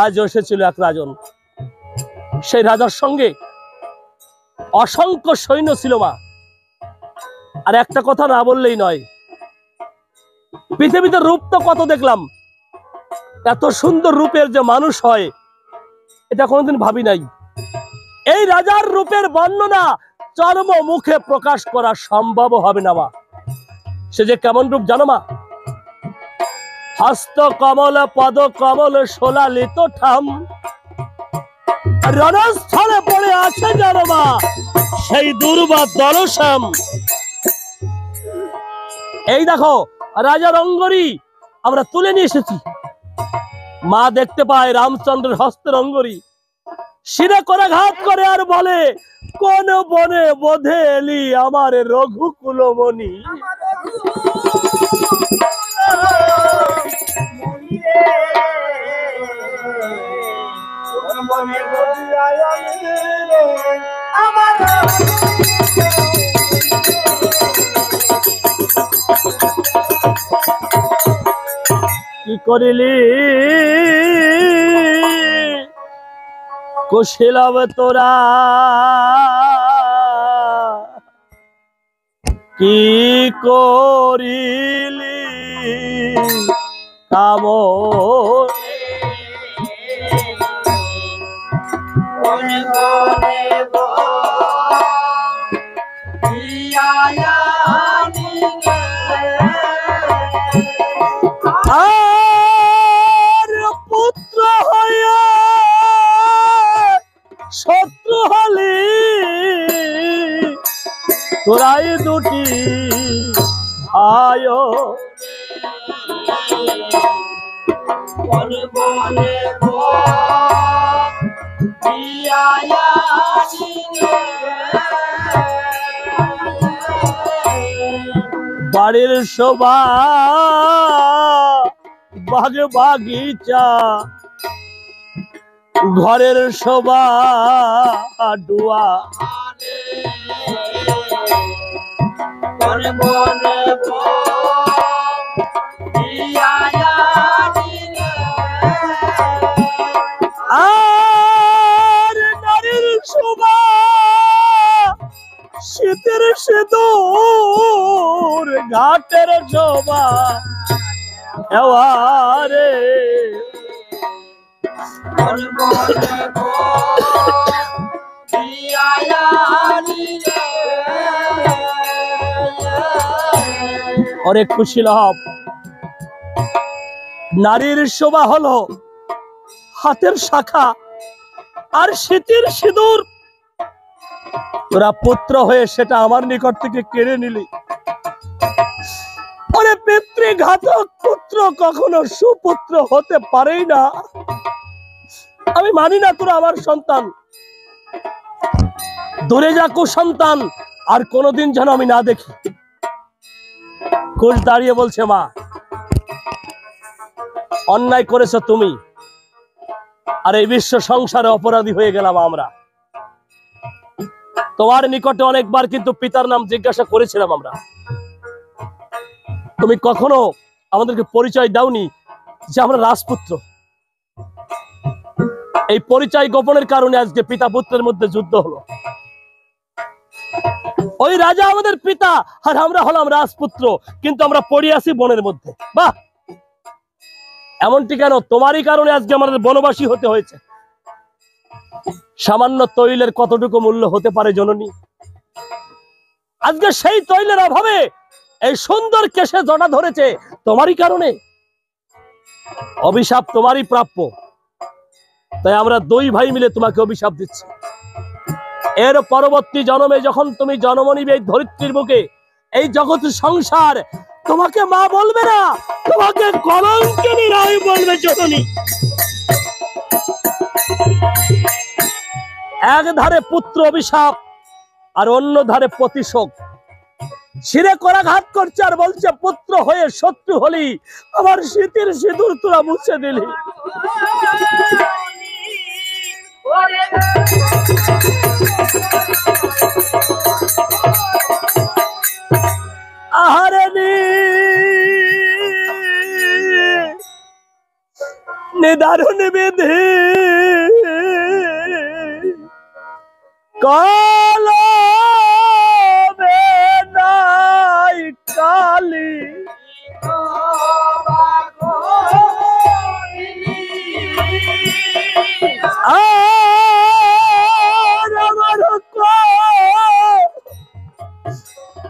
আজ এসেছিল এক রাজন, সেই রাজার সঙ্গে অসংখ্য সৈন্য ছিল মা। আর একটা কথা না বললেই নয়, পৃথিবীতে রূপ তো কত দেখলাম, এত সুন্দর রূপের যে মানুষ হয় এটা কোনোদিন ভাবি নাই। এই রাজার রূপের বর্ণনা চর্ম মুখে প্রকাশ করা সম্ভব হবে না মা। সে যে কেমন রূপ জানো মা? হস্ত কমল পদ কমল সোলালিত ঠাম, রণস্থলে পড়ে আছে জানো মা সেই দুর্বা দলশ্যাম। এই দেখো রাজার অঙ্গরি আমরা তুলে নিয়ে এসেছি। মা দেখতে পায় রামচন্দ্রের হস্তের অঙ্গরি, শিরে করে ঘাত করে আর বলে, কোন বনে বোধে এলি আমার রঘুকুলমণি। কি করিলি কুশীলব তোরা, কি করিলি কাম আর পুত্র হইয়া শত্রু হলি তোরাই 2টি ভাই। বাড়ির শোভা বাগ বাগিচা, ঘরের শোভা ডুয়া। ঘাটের শোভা এওয়ারে অনেক খুশি লাভ। নারীর শোভা হলো হাতের শাখা আর শীতের সিঁদুর। তোরা পুত্র হয়ে সেটা আমার নিকট থেকে কেড়ে নিলি। ওরে পিতৃঘাতক পুত্র কখনো সুপুত্র হতে পারেই না। আমি মানি না তোরা আমার সন্তান। দূরে যা কুসন্তান, আর কোনোদিন যেন আমি না দেখি। কুশ দাঁড়িয়ে বলছে, মা অন্যায় করেছ তুমি, আর এই বিশ্ব সংসারে অপরাধী হয়ে গেলাম আমরা। তোমার নিকটে অনেকবার কিন্তু পিতার নাম জিজ্ঞাসা করেছিলাম আমরা, তুমি কখনো আমাদেরকে পরিচয় দাওনি যে আমরা রাজপুত্র। এই পরিচয় গোপনের কারণে আজকে পিতা পুত্রের মধ্যে যুদ্ধ হলো। ওই রাজা আমাদের পিতা আর আমরা হলাম রাজপুত্র, কিন্তু আমরা পড়ে আছি বনের মধ্যে। বাহ, এমনটি কেন? তোমারই কারণে আজকে আমাদের বনবাসী হতে হয়েছে। সামান্য তৈলের কতটুকু মূল্য হতে পারে জননী? আজকে সেই তৈলের অভাবে এই সুন্দর কেশে জটা ধরেছে তোমারই কারণে। অভিশাপ তোমারই প্রাপ্য। তাই আমরা দুই ভাই মিলে তোমাকে অভিশাপ দিচ্ছি। এর পরবর্তী জন্মে যখন তুমি জন্ম নিবে এই ধরিত্রীর বুকে, এই জগৎ সংসার তোমাকে মা বলবে না, তোমাকে কলঙ্কিনী রায় বলবে জননী। এক ধারে পুত্র অভিশাপ আর অন্য ধারে প্রতিশোধ। শিরে করাঘাত করছে আর বলছে, পুত্র হয়ে শত্রু হলি, আমার শীতের সিঁদুর তোরা মুছে দিলি। আহারে নিদারুণ বিধি কলমে নাই কালি, আর আমার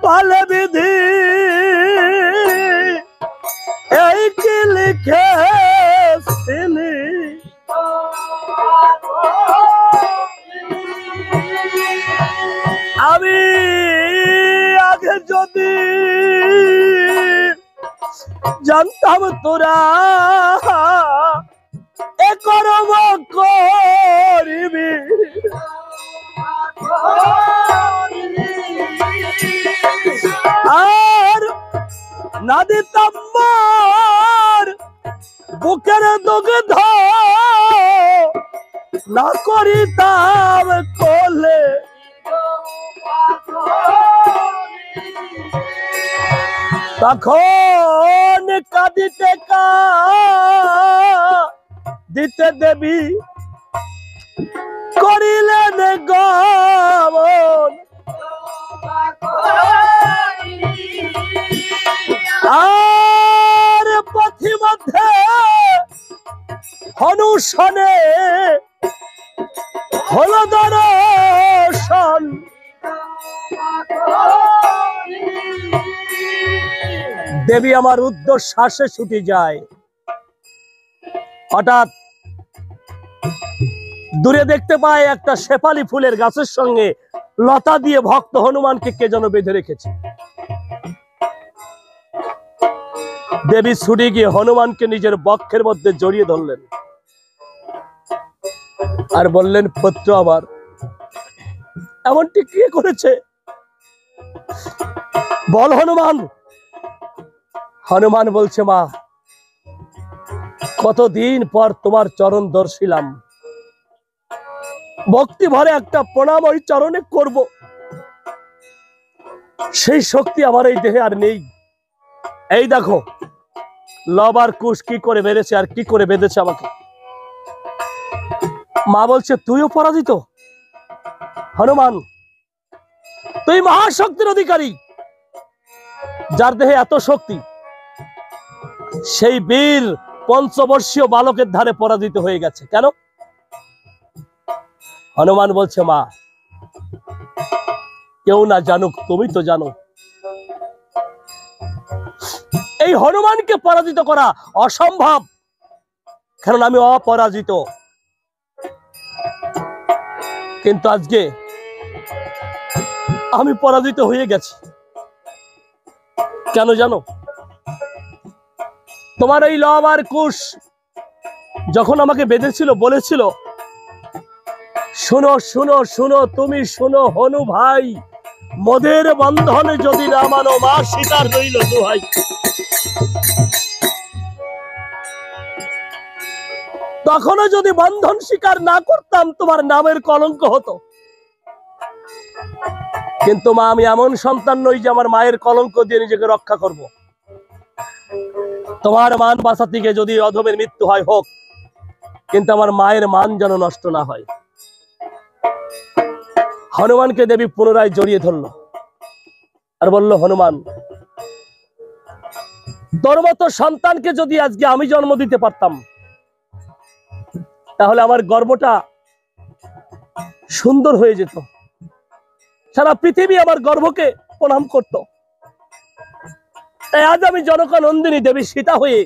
পালে বিধি এই কি লিখেছিলি। আমি আগে যদি জানতাম তোরা এ কর্ম করবি, আর না দিতাম মার বুকের দুগ্ধ, না করিতাম কোলে। তখন কাঁদিতে দিতে দেবী করিলেন গমন, আর পথি মধ্যে হনুষণে হল দর্শন। দেবী আমার উদ্দর শ্বাসে ছুটে যায়। হঠাৎ দূরে দেখতে পায় একটা শেফালি ফুলের গাছের সঙ্গে লতা দিয়ে ভক্ত হনুমানকে কে যেন বেঁধে রেখেছে। দেবী ছুটে গিয়ে হনুমানকে নিজের বক্ষের মধ্যে জড়িয়ে ধরলেন আর বললেন, পুত্র আমার এমনটি কে করেছে বল হনুমান। হনুমান বলছে, মা কতদিন পর তোমার চরণ দর্শিলাম, ভক্তি ভরে একটা প্রণাম ওই চরণে করব, সেই শক্তি আমার এই দেহে আর নেই। এই দেখো লব আর কুশ কি করে বেঁধেছে আর কি করে বেঁধেছে আমাকে। মা বলছে, তুইও পরাজিত হনুমান, তুই মহাশক্তির অধিকারী, যার দেহে এত শক্তি, সেই বীর পঞ্চবর্ষীয় বালকের ধারে পরাজিত হয়ে গেছে। কেন? হনুমান বলছে, মা, কেউ না জানুক, তুমি তো জানো। এই হনুমানকে পরাজিত করা অসম্ভব, কারণ আমি অপরাজিত। কিন্তু আজকে আমি পরাজিত হয়ে গেছি। কেন জানো? তোমার এই লব আর কুশ যখন আমাকে বেঁধেছিল, বলেছিল, শুনো শুনো শুনো, তুমি শুনো হনু ভাই, মদের বন্ধনে যদি না মানো, মা সীতার রইল দোহাই। তখনও যদি বন্ধন স্বীকার না করতাম, তোমার নামের কলঙ্ক হতো। কিন্তু মা, আমি এমন সন্তান নই যে আমার মায়ের কলঙ্ক দিয়ে নিজেকে রক্ষা করব। তোমার মান বাঁচাতে গিয়ে যদি অধমের মৃত্যু হয়, হোক, কিন্তু আমার মায়ের মান যেন নষ্ট না হয়। হনুমানকে দেবী পুনরায় জড়িয়ে ধরল আর বলল, হনুমান, তোর মতো সন্তানকে যদি আজকে আমি জন্ম দিতে পারতাম, তাহলে আমার গর্বটা সুন্দর হয়ে যেত, সারা পৃথিবী আমার গর্ভকে প্রণাম করত। তাই আজ আমি জনকা নন্দিনী দেবী সীতা হয়ে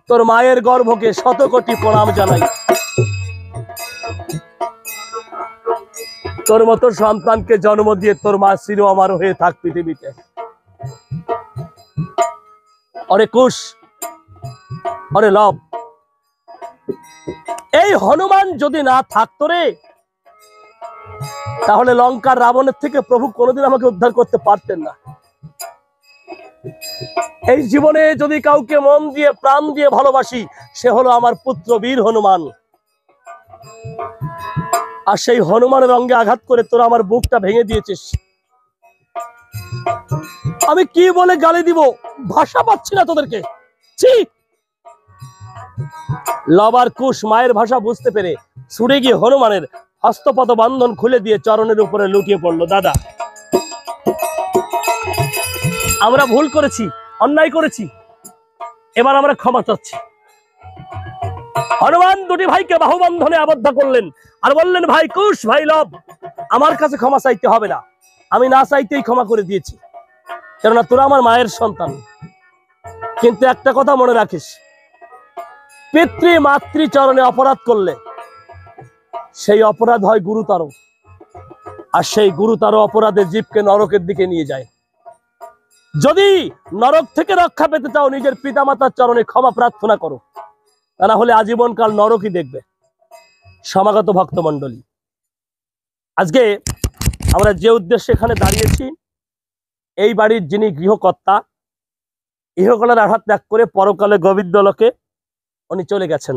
তোর মায়ের গর্ভকে শত কোটি প্রণাম জানাই। তোর মতো সন্তানকে জন্ম দিয়ে তোর মা চির আমার হয়ে থাক পৃথিবীতে। অরে কুশ, অরে লব, এই হনুমান যদি না থাকতো রে, তাহলে লঙ্কার রাবণের থেকে প্রভু কোনোদিন আমাকে উদ্ধার করতে পারতেন না। এই জীবনে যদি কাউকে মন দিয়ে প্রাণ দিয়ে ভালোবাসি, সে হলো আমার পুত্র বীর হনুমান। আর সেই হনুমানের অঙ্গে আঘাত করে তোরা আমার বুকটা ভেঙে দিয়েছিস। আমি কি বলে গালি দিব, ভাষা পাচ্ছি না তোদেরকে। লবার কুশ মায়ের ভাষা বুঝতে পেরে ছুটে গিয়ে হনুমানের হস্তপদ বন্ধন খুলে দিয়ে চরণের উপরে লুটিয়ে পড়লো। দাদা, আমরা ভুল করেছি, অন্যায় করেছি, এবার আমরা ক্ষমা চাচ্ছি। হনুমান দুটি ভাইকে বাহুবন্ধনে আবদ্ধ করলেন আর বললেন, ভাই কুশ, ভাই লব, আমার কাছে ক্ষমা চাইতে হবে না, আমি না চাইতেই ক্ষমা করে দিয়েছি, কেননা তোরা আমার মায়ের সন্তান। কিন্তু একটা কথা মনে রাখিস, পিতৃ মাতৃ চরণে অপরাধ করলে সেই অপরাধ হয় গুরুতর, আর সেই গুরুতর অপরাধে জীবকে নরকের দিকে নিয়ে যায়। যদি নরক থেকে রক্ষা পেতে চাও, নিজের পিতামাতার চরণে ক্ষমা প্রার্থনা করো, তা না হলে আজীবনকাল নরকই দেখবে। সমাগত ভক্তমণ্ডলী, আজকে আমরা যে উদ্দেশ্যে এখানে দাঁড়িয়েছি, এই বাড়ির যিনি গৃহকর্তা, ইহকালের আঘাত ত্যাগ করে পরকালে গোবিন্দলোকে উনি চলে গেছেন।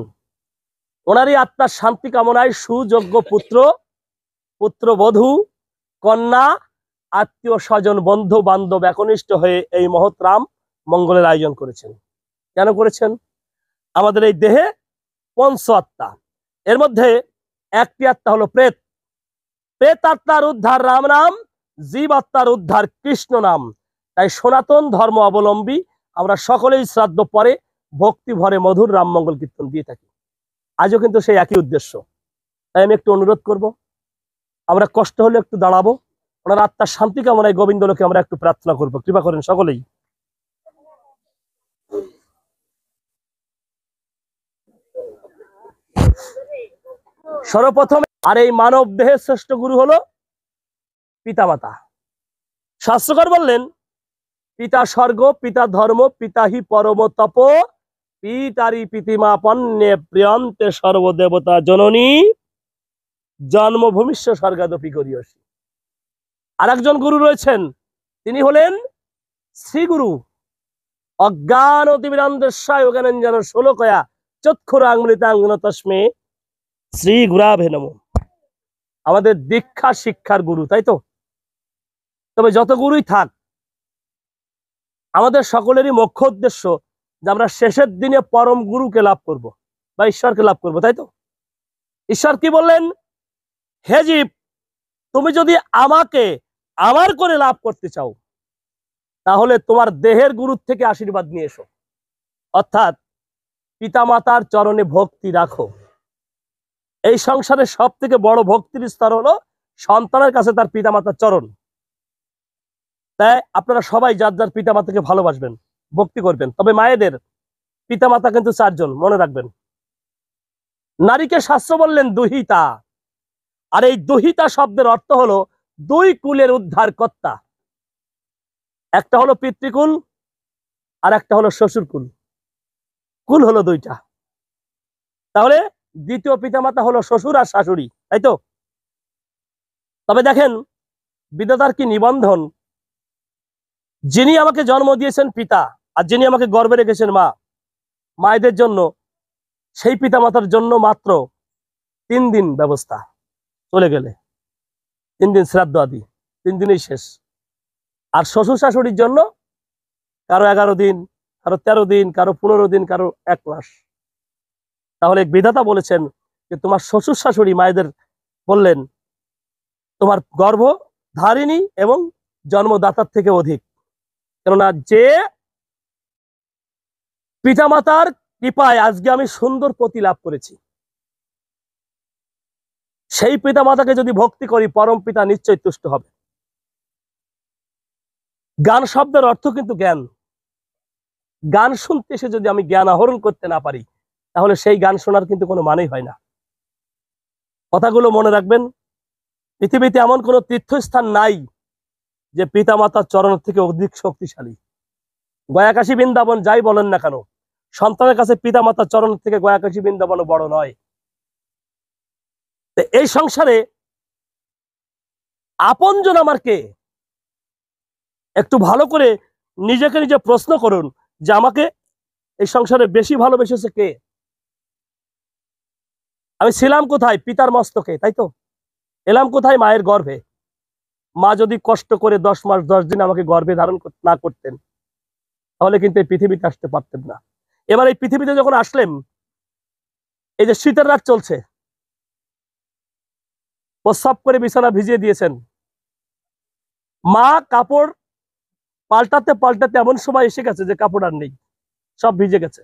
ওনারই আত্মার শান্তি কামনায় সুযোগ্য পুত্র, পুত্রবধূ, কন্যা, আত্মীয় স্বজন, বন্ধু বান্ধব একনিষ্ঠ হয়ে এই মহৎ রাম মঙ্গলের আয়োজন করেছেন। কেন করেছেন? আমাদের এই দেহে পঞ্চ আত্মা, এর মধ্যে একটি আত্মা হলো প্রেত। প্রেত আত্মার উদ্ধার রাম নাম, জীব আত্মার উদ্ধার কৃষ্ণ নাম। তাই সনাতন ধর্ম অবলম্বী আমরা সকলেই শ্রাদ্ধ পরে ভক্তি ভরে মধুর রাম মঙ্গল কীর্তন দিয়ে থাকি। আজও কিন্তু সেই একই উদ্দেশ্য। তাই আমি একটু অনুরোধ করব, আমরা কষ্ট হলে একটু দাঁড়াবো, ওনার আত্মার শান্তি কামনায় গোবিন্দলোকে আমরা একটু প্রার্থনা করবো। কৃপা করেন সকলেই। সর্বপ্রথম, আর এই মানব দেহের শ্রেষ্ঠ গুরু হলো পিতামাতা। শাস্ত্রকার বললেন, পিতা স্বর্গ, পিতা ধর্ম, পিতা হি পরম তপ, পিতারি পিতিমা পণ্যে প্রিয়ন্তে সর্বদেবতা জননী, জন্মভূমিষ্য স্বর্গাদপি করিয়সী। আর একজন গুরু রয়েছেন, তিনি হলেন শ্রী গুরু। অজ্ঞান অতিবিরান্দেশায় জ্ঞানঞ্জন ষোলকয়া চক্ষুরাঙ্গৃতাঙ্গন তস্মে শ্রী গুরাভে নমঃ। আমাদের দীক্ষা শিক্ষার গুরু, তাই তো? তবে যত গুরুই থাক, আমাদের সকলেরই মুখ্য উদ্দেশ্য যে আমরা শেষের দিনে পরম গুরুকে লাভ করব বা ঈশ্বরকে লাভ করব, তাই তো? ঈশ্বর কি বললেন? হে জীব, তুমি যদি আমাকে আমার করে লাভ করতে চাও, তাহলে তোমার দেহের গুরু থেকে আশীর্বাদ নিয়ে এসো। অর্থাৎ পিতামাতার চরণে ভক্তি রাখো। এই সংসারে সব থেকে বড় ভক্তির স্তর হলো সন্তানের কাছে তার পিতামাতার চরণ। তাই আপনারা সবাই যার যার পিতামাতাকে ভালোবাসবেন, ভক্তি করবেন। তবে মায়েদের পিতামাতা কিন্তু 4 জন, মনে রাখবেন। নারীকে শাস্ত্র বললেন দুহিতা, আর এই দুহিতা শব্দের অর্থ হলো 2 কুলের উদ্ধার কর্তা। একটা হলো পিতৃকুল আর একটা হলো শ্বশুরকুল। কুল হলো 2টা। তাহলে দ্বিতীয় পিতামাতা হলো শ্বশুর আর শাশুড়ি, তাই তো? তবে দেখেন বিধাতার কি নিবন্ধন, যিনি আমাকে জন্ম দিয়েছেন পিতা, আর যিনি আমাকে গর্ভে রেখেছেন মা, মায়েদের জন্য সেই পিতামাতার জন্য মাত্র 3 দিন ব্যবস্থা, চলে গেলে 3 দিন শ্রাদ্ধ আদি, 3 দিনেই শেষ। আর শ্বশুর শাশুড়ির জন্য কারো 11 দিন, কারো 13 দিন, কারো 15 দিন, কারো 1 মাস। তাহলে বিধাতা বলেছেন যে তোমার শ্বশুর শাশুড়ি মায়েদের বললেন তোমার গর্ভ ধারিণী এবং জন্মদাতার থেকে অধিক। কেননা যে পিতামাতার কৃপায় আজকে আমি সুন্দর পতি লাভ করেছি, সেই পিতামাতাকে যদি ভক্তি করি পরম পিতা নিশ্চয় তুষ্ট হবে। গান শব্দের অর্থ কিন্তু জ্ঞান। গান শুনতে এসে যদি আমি জ্ঞান আহরণ করতে না পারি, তাহলে সেই গান শোনার কিন্তু কোনো মানেই হয় না। কথাগুলো মনে রাখবেন। পৃথিবীতে এমন কোনো তীর্থস্থান নাই যে পিতামাতার চরণ থেকে অধিক শক্তিশালী। গয়াকাশী বৃন্দাবন যাই বলেন না কেন, সন্তানের কাছে পিতামাতার চরণ থেকে গয়াকাশী বৃন্দাবন বড় নয়। এই সংসারে আপনজন আমার কে? একটু ভালো করে নিজেকে নিজে প্রশ্ন করুন যে আমাকে এই সংসারে বেশি ভালোবেসেছে কে? আমি ছিলাম কোথায়? পিতার মস্তকে, তাই তো? এলাম কোথায়? মায়ের গর্ভে। মা যদি কষ্ট করে 10 মাস 10 দিন আমাকে গর্ভে ধারণ না করতেন, তাহলে কিন্তু এই পৃথিবীতে আসতে পারতেন না। এবার এই পৃথিবীতে যখন আসলেন, এই যে শীতের রাত চলছে, প্রস্রাব করে বিছানা ভিজিয়ে দিয়েছেন, মা কাপড় পাল্টাতে পাল্টাতে এমন সময় এসে গেছে যে কাপড় আর নেই, সব ভিজে গেছে।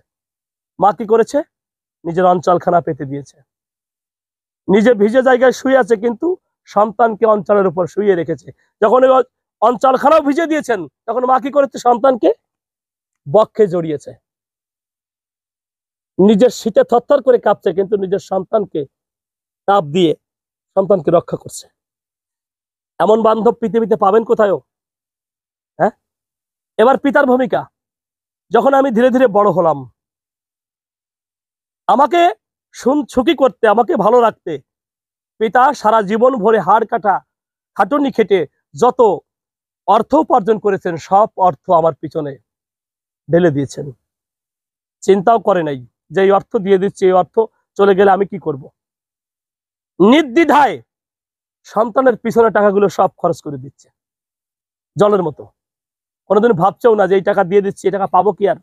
মা কি করেছে? নিজের অঞ্চলখানা পেতে দিয়েছে। নিজে ভিজে জায়গায় শুয়ে আছে, কিন্তু সন্তানকে অঞ্চলের উপর শুয়ে রেখেছে। যখন ওই অঞ্চলখানাও ভিজে দিয়েছেন, তখন মা কি করেছে? সন্তানকে বক্ষে জড়িয়েছে। নিজের শীতে থরথর করে কাঁপছে, কিন্তু নিজের সন্তানকে তাপ দিয়ে সন্তানকে রক্ষা করছে। এমন বান্ধব পৃথিবীতে পাবেন কোথায়ও? হ্যাঁ। এবার পিতার ভূমিকা। যখন আমি ধীরে ধীরে বড় হলাম, আমাকে সুখী করতে, আমাকে ভালো রাখতে পিতা সারা জীবন ভরে হাড় কাটা খাটুনি খেটে যত অর্থ উপার্জন করেছেন, সব অর্থ আমার পিছনে ঢেলে দিয়েছেন। চিন্তাও করে নাই যে এই অর্থ দিয়ে দিচ্ছে, এই অর্থ চলে গেলে আমি কি করব। নির্দ্বিধায় সন্তানের পিছনে টাকাগুলো সব খরচ করে দিচ্ছে জলের মতো। কোনোদিন ভাবছেও না যে এই টাকা দিয়ে দিচ্ছি, এই টাকা পাবো কি আর?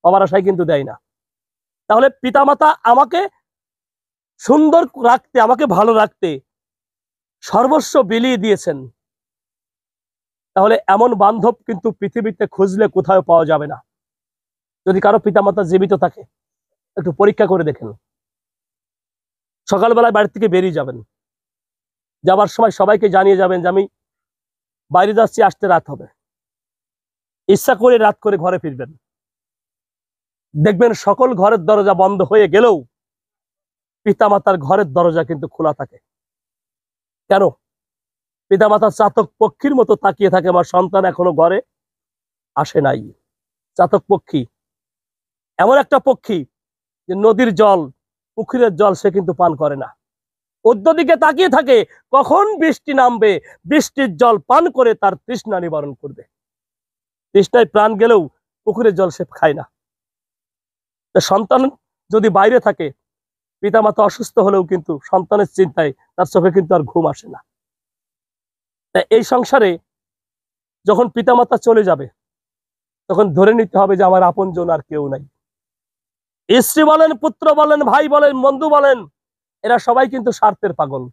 পাওয়ার আশায় কিন্তু দেয় না। তাহলে পিতামাতা আমাকে সুন্দর রাখতে, আমাকে ভালো রাখতে সর্বস্ব বিলিয়ে দিয়েছেন। তাহলে এমন বান্ধব কিন্তু পৃথিবীতে খুঁজলে কোথাও পাওয়া যাবে না। যদি কারো পিতামাতা জীবিত থাকে, একটু পরীক্ষা করে দেখেন। সকালবেলায় বাড়ি থেকে বেরিয়ে যাবেন, যাবার সময় সবাইকে জানিয়ে যাবেন যে আমি বাইরে যাচ্ছি, আসতে রাত হবে। ইচ্ছা করে রাত করে ঘরে ফিরবেন। দেখবেন সকল ঘরের দরজা বন্ধ হয়ে গেলেও পিতামাতার ঘরের দরজা কিন্তু খোলা থাকে। কেন? পিতামাতা চাতক পক্ষীর মতো তাকিয়ে থাকে, আমার সন্তান এখনো ঘরে আসে নাই। চাতক পক্ষী এমন একটা পক্ষী যে নদীর জল, পুকুরের জল সে কিন্তু পান করে না। উদ্যদিকে তাকিয়ে থাকে কখন বৃষ্টি নামবে, বৃষ্টির জল পান করে তার তৃষ্ণা নিবারণ করবে। তৃষ্ণায় প্রাণ গেলেও পুকুরের জল সে খায় না। সন্তান যদি বাইরে থাকে, পিতামাতা অসুস্থ হলেও কিন্তু সন্তানের চিন্তায় তার চোখে কিন্তু আর ঘুম আসে না। তাই এই সংসারে যখন পিতামাতা চলে যাবে, তখন ধরে নিতে হবে যে আমার আপনজন আর কেউ নাই। স্ত্রী বলেন, পুত্র বলেন, ভাই বলেন, বন্ধু বলেন, এরা সবাই কিন্তু স্বার্থের পাগল।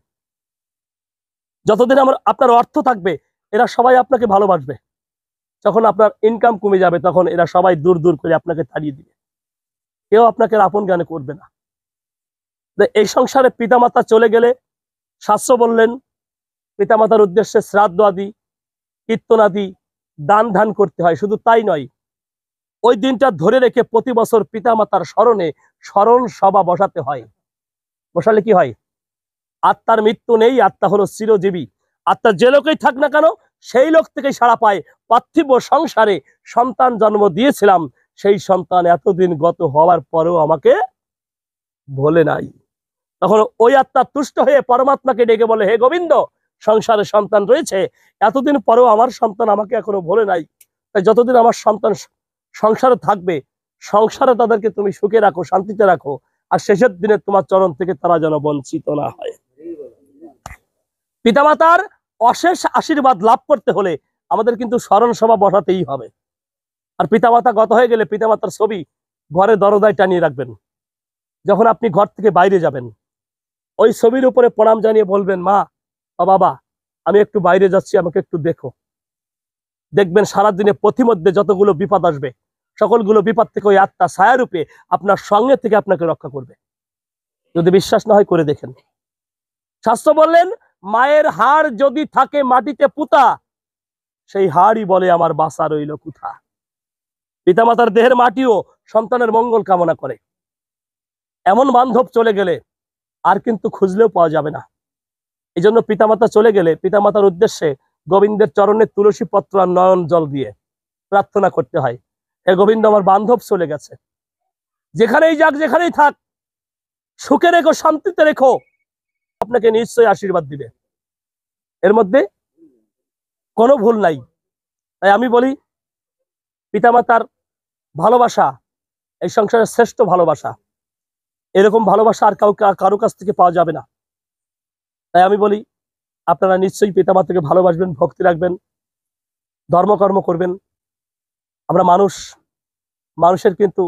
যতদিন আপনার অর্থ থাকবে, এরা সবাই আপনাকে ভালোবাসবে, যখন আপনার ইনকাম কমে যাবে তখন এরা সবাই দূর দূর করে আপনাকে তাড়িয়ে দিবে, কেউ আপনাকে আপন জ্ঞানে করবে না। এই সংসারে পিতামাতা চলে গেলে শাস্ত্র বললেন পিতামাতার উদ্দেশ্যে শ্রাদ্ধ আদি, কীর্তন আদি, দান ধান করতে হয়। শুধু তাই নয়, ওই দিনটা ধরে রেখে প্রতি বছর পিতামাতার স্মরণে স্মরণ সভা বসাতে হয়। বসালে কি হয়? আত্মার মৃত্যু নেই, আত্মা হলো চিরজীবী। আত্মা যে লোকেই থাক না কেন সেই লোক থেকে সাড়া পায়। পার্থিব সংসারে সন্তান জন্ম দিয়েছিলাম, সেই সন্তান এতদিন গত হওয়ার পরেও আমাকে ভোলে নাই। তখন ওই আত্মা তুষ্ট হয়ে পরমাত্মাকে ডেকে বলে, হে গোবিন্দ, সংসারে সন্তান রয়েছে, এতদিন পরেও আমার সন্তান আমাকে এখনো ভোলে নাই। তাই যতদিন আমার সন্তান সংসারে থাকবে, সংসারে তাদেরকে তুমি সুখে রাখো, শান্তিতে রাখো, আর শেষের দিনে তোমার চরণ থেকে তারা যেন বঞ্চিত না হয়। পিতামাতার অশেষ আশীর্বাদ লাভ করতে হলে আমাদের কিন্তু স্মরণ সভা বসাতেই হবে। আর পিতামাতা গত হয়ে গেলে পিতামাতার ছবি ঘরে দরজায় টানিয়ে রাখবেন। যখন আপনি ঘর থেকে বাইরে যাবেন, ওই ছবির উপরে প্রণাম জানিয়ে বলবেন, মা বা বাবা, আমি একটু বাইরে যাচ্ছি, আমাকে একটু দেখো। দেখবেন সারাদিনে পথিমধ্যে যতগুলো বিপদ আসবে, সকলগুলো বিপদ থেকে ওই আত্মা ছায়ারূপে আপনার সঙ্গে থেকে আপনাকে রক্ষা করবে। যদি বিশ্বাস না হয় করে দেখেন। শাস্ত্র বললেন, মায়ের হাড় যদি থাকে মাটিতে পুঁতা, সেই হাড়ই বলে আমার বাসা রইল কুথা। পিতামাতার দেহের মাটিও সন্তানের মঙ্গল কামনা করে। এমন বান্ধব চলে গেলে আর কিন্তু খুঁজলেও পাওয়া যাবে না। এই জন্য পিতামাতা চলে গেলে পিতামাতার উদ্দেশ্যে গোবিন্দের চরণে তুলসী পত্র আর নয়ন জল দিয়ে প্রার্থনা করতে হয়, হে গোবিন্দ, আমার বান্ধব চলে গেছে, যেখানেই যাক যেখানেই থাক, সুখে রেখো, শান্তিতে রেখো, আপনাকে নিশ্চয়ই আশীর্বাদ দিবে। এর মধ্যে কোনো ভুল নাই। তাই আমি বলি, পিতামাতার ভালোবাসা এই সংসারের শ্রেষ্ঠ ভালোবাসা। এরকম ভালোবাসা আর কারো কাছ থেকে পাওয়া যাবে না। তাই আমি বলি, আপনারা নিশ্চয়ই পিতামাতাকে ভালোবাসবেন, ভক্তি রাখবেন, ধর্মকর্ম করবেন। আমরা মানুষের কিন্তু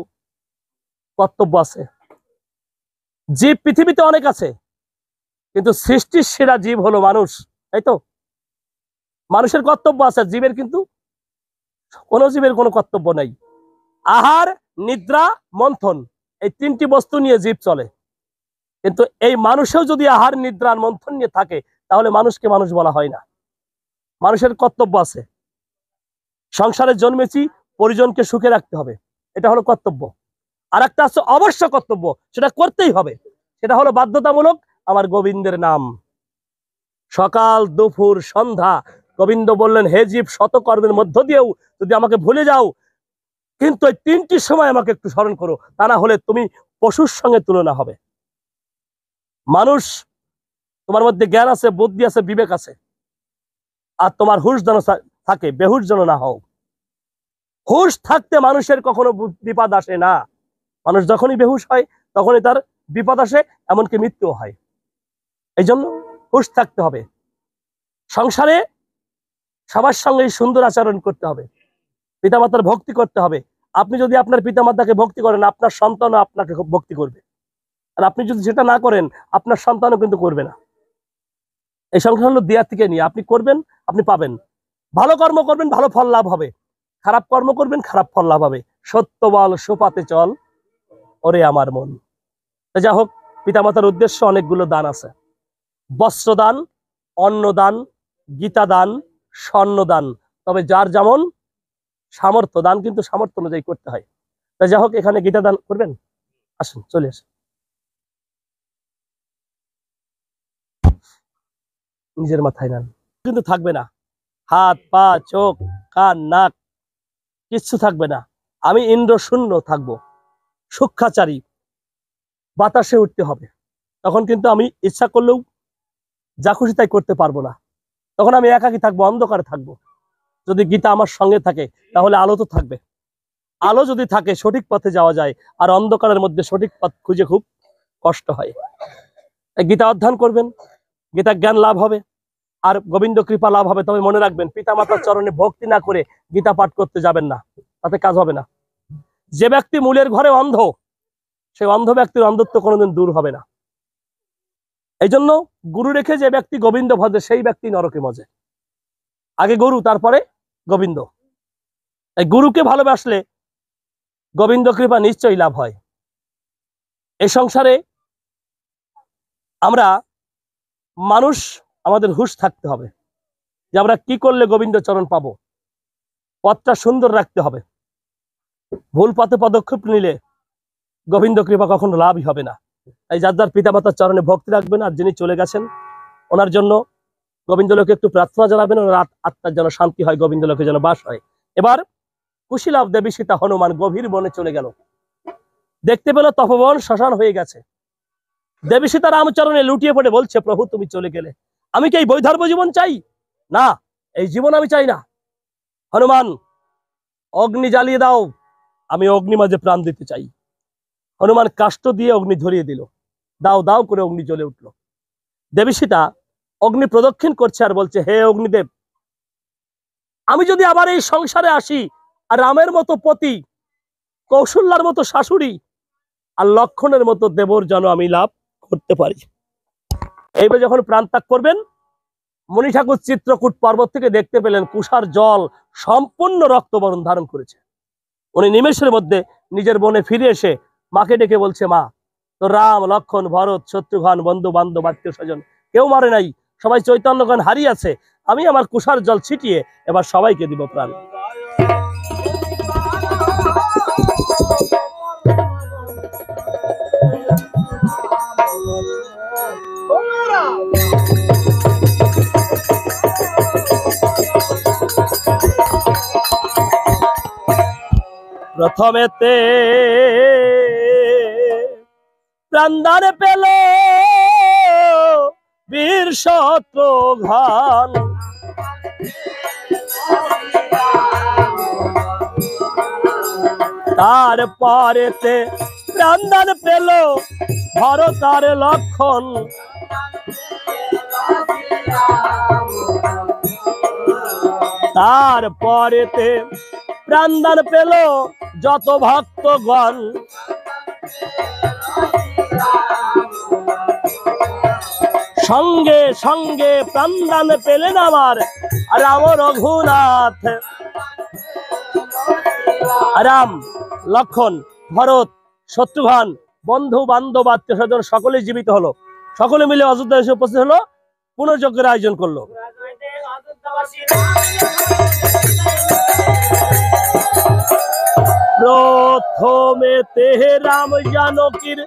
কর্তব্য আছে। জীব পৃথিবীতে অনেক আছে, কিন্তু সৃষ্টির সেরা জীব হলো মানুষ, তাই তো? মানুষের কর্তব্য আছে, জীবের কিন্তু কোনো জীবের কোনো কর্তব্য নেই। আহার, নিদ্রা, মন্থন, এই তিনটি বস্তু নিয়ে জীব চলে। কিন্তু এই মানুষেও যদি আহার, নিদ্রা, মন্থন নিয়ে থাকে, তাহলে মানুষকে মানুষ বলা হয় না। মানুষের কর্তব্য আছে। সংসারে জন্মেছি, পরিজনকে সুখে রাখতে হবে, এটা হলো কর্তব্য। আর একটা আছে অবশ্য কর্তব্য, সেটা করতেই হবে। সেটা হলো বাধ্যতামূলক, আমার গোবিন্দের নাম। সকাল, দুপুর, সন্ধ্যা গোবিন্দ বললেন, হে জীব, শত কর্মের মধ্য দিয়েও যদি আমাকে ভুলে যাও, কিন্তু এই তিনটি সময় আমাকে একটু স্মরণ করো, তা না হলে তুমি পশুর সঙ্গে তুলনা হবে। মানুষ, তোমার মধ্যে জ্ঞান আছে, বুদ্ধি আছে, বিবেক আছে, আর তোমার হুঁশ যেন থাকে, বেহুশ যেন না হও। হুঁশ থাকতে মানুষের কখনো বিপদ আসে না। মানুষ যখনই বেহুশ হয় তখনই তার বিপদ আসে, এমনকি মৃত্যু হয়। এই জন্য হুঁশ থাকতে হবে। সংসারে সবার সঙ্গে সুন্দর আচরণ করতে হবে, পিতামাতার ভক্তি করতে হবে। আপনি যদি আপনার পিতামাতাকে ভক্তি করেন, আপনার সন্তানও আপনাকে ভক্তি করবে। আর আপনি যদি সেটা না করেন, আপনার সন্তানও কিন্তু করবে না। এই সংসার হলো দেয়া থেকে নিয়ে, আপনি করবেন, আপনি পাবেন। ভালো কর্ম করবেন, ভালো ফল লাভ হবে। খারাপ কর্ম করবেন, খারাপ ফল লাভ হবে। সত্য বল, সোপাতে চল, ওরে আমার মন। যা হোক, পিতামাতার উদ্দেশ্য অনেকগুলো দান আছে। বস্ত্রদান, অন্নদান, গীতাদান, স্বর্ণদান। তবে যার যেমন সামর্থ্য, দান কিন্তু সামর্থ্য অনুযায়ী করতে হয়। তাই যা হোক, এখানে গীতা দান করবেন, আসুন, চলে আসুন। নিজের মাথায় নেন, কিন্তু থাকবে না। হাত, পা, চোখ, কান, নাক কিচ্ছু থাকবে না। আমি ইন্দ্র শূন্য থাকবো, সূক্ষ্মাচারী, বাতাসে উঠতে হবে। তখন কিন্তু আমি ইচ্ছা করলেও যা খুশি তাই করতে পারবো না। তখন আমি একাকী থাকবো, অন্ধকারে থাকবো। যদি গীতা আমার সঙ্গে থাকে তাহলে আলো তো থাকবে। আলো যদি থাকে সঠিক পথে যাওয়া যায়, আর অন্ধকারের মধ্যে সঠিক পথ খুঁজে খুব কষ্ট হয়। গীতা অধ্যয়ন করবেন, গীতা জ্ঞান লাভ হবে, আর গোবিন্দ কৃপা লাভ হবে। তবে মনে রাখবেন, পিতামাতার চরণে ভক্তি না করে গীতা পাঠ করতে যাবেন না, তাতে কাজ হবে না। যে ব্যক্তি মূলের ঘরে অন্ধ, সেই অন্ধ ব্যক্তির অন্ধত্ব কোনোদিন দূর হবে না। এই জন্য গুরু রেখে যে ব্যক্তি গোবিন্দ ভজে, সেই ব্যক্তি নরকে মজে। আগে গুরু, তারপরে গোবিন্দ। তাই গুরুকে ভালোবাসলে গোবিন্দ কৃপা নিশ্চয়ই লাভ হয়। এই সংসারে আমরা মানুষ, আমাদের হুঁশ থাকতে হবে যে আমরা কি করলে গোবিন্দ চরণ পাবো। পথটা সুন্দর রাখতে হবে। ভুল পথে পদক্ষেপ নিলে গোবিন্দ কৃপা কখনো লাভই হবে না। তাই যার যার পিতামাতার চরণে ভক্তি রাখবেন, আর যিনি চলে গেছেন ওনার জন্য গোবিন্দ লোকে একটু প্রার্থনা জানাবেন, ওনার আত্মার যেন শান্তি হয়, গোবিন্দ লোকে যেন বাস হয়। এবার কুশীলব দেবী সীতা হনুমান গভীর বনে চলে গেল। দেখতে পেল তপবন শ্মশান হয়ে গেছে। দেবী সীতা রামচরণে লুটিয়ে পড়ে বলছে, প্রভু তুমি চলে গেলে, আমি কি এই বৈধর্ম জীবন চাই? না, এই জীবন আমি চাই না। হনুমান, অগ্নি জ্বালিয়ে দাও, আমি অগ্নি মাঝে প্রাণ দিতে চাই। হনুমান কাষ্ঠ দিয়ে অগ্নি ধরিয়ে দিল। দাও দাও করে অগ্নি জ্বলে উঠল। দেবী সীতা অগ্নি প্রদক্ষিণ করছে আর বলছে, হে অগ্নিদেব, আমি যদি আবার এই সংসারে আসি আর রামের মতো পতি, কৌশল্যার মতো শাশুড়ি আর লক্ষণের মতো দেবর যেন আমি লাভ করতে পারি। এইবার যখন প্রাণ ত্যাগ করবেন, মণি ঠাকুর চিত্রকূট পর্বত থেকে দেখতে পেলেন কুষার জল সম্পূর্ণ রক্তবরণ ধারণ করেছে। উনি নিমেষের মধ্যে নিজের বনে ফিরে এসে মাকে ডেকে বলছে, মা, তো রাম লক্ষণ ভরত শত্রুঘ্ন বন্ধু বান্ধব আত্মীয় স্বজন কেউ মারে নাই, সবাই চৈতন্যগণ হারিয়ে আছে, আমি আমার কুষার জল ছিটিয়ে এবার সবাইকে দিব প্রাণ। প্রথমেতে প্রাণদান পেল বীর শত্রুঘ্ন, তারপরেতে প্রাণদান পেল ভরত আর লক্ষণ, তারপরেতে প্রাণদান পেল যত ভক্তগণ, সঙ্গে সঙ্গে প্রাণদান পেলেন আমার রাম রঘুনাথ। রাম লক্ষণ ভরত শত্রুঘ্ন বন্ধু বান্ধব আত্মীয় স্বজন সকলে জীবিত হলো। সকলে মিলে অযোধ্যা এসে উপস্থিত হলো, পুনর্যজ্ঞের আয়োজন করলো। প্রথমে তেহে রাম জানকীর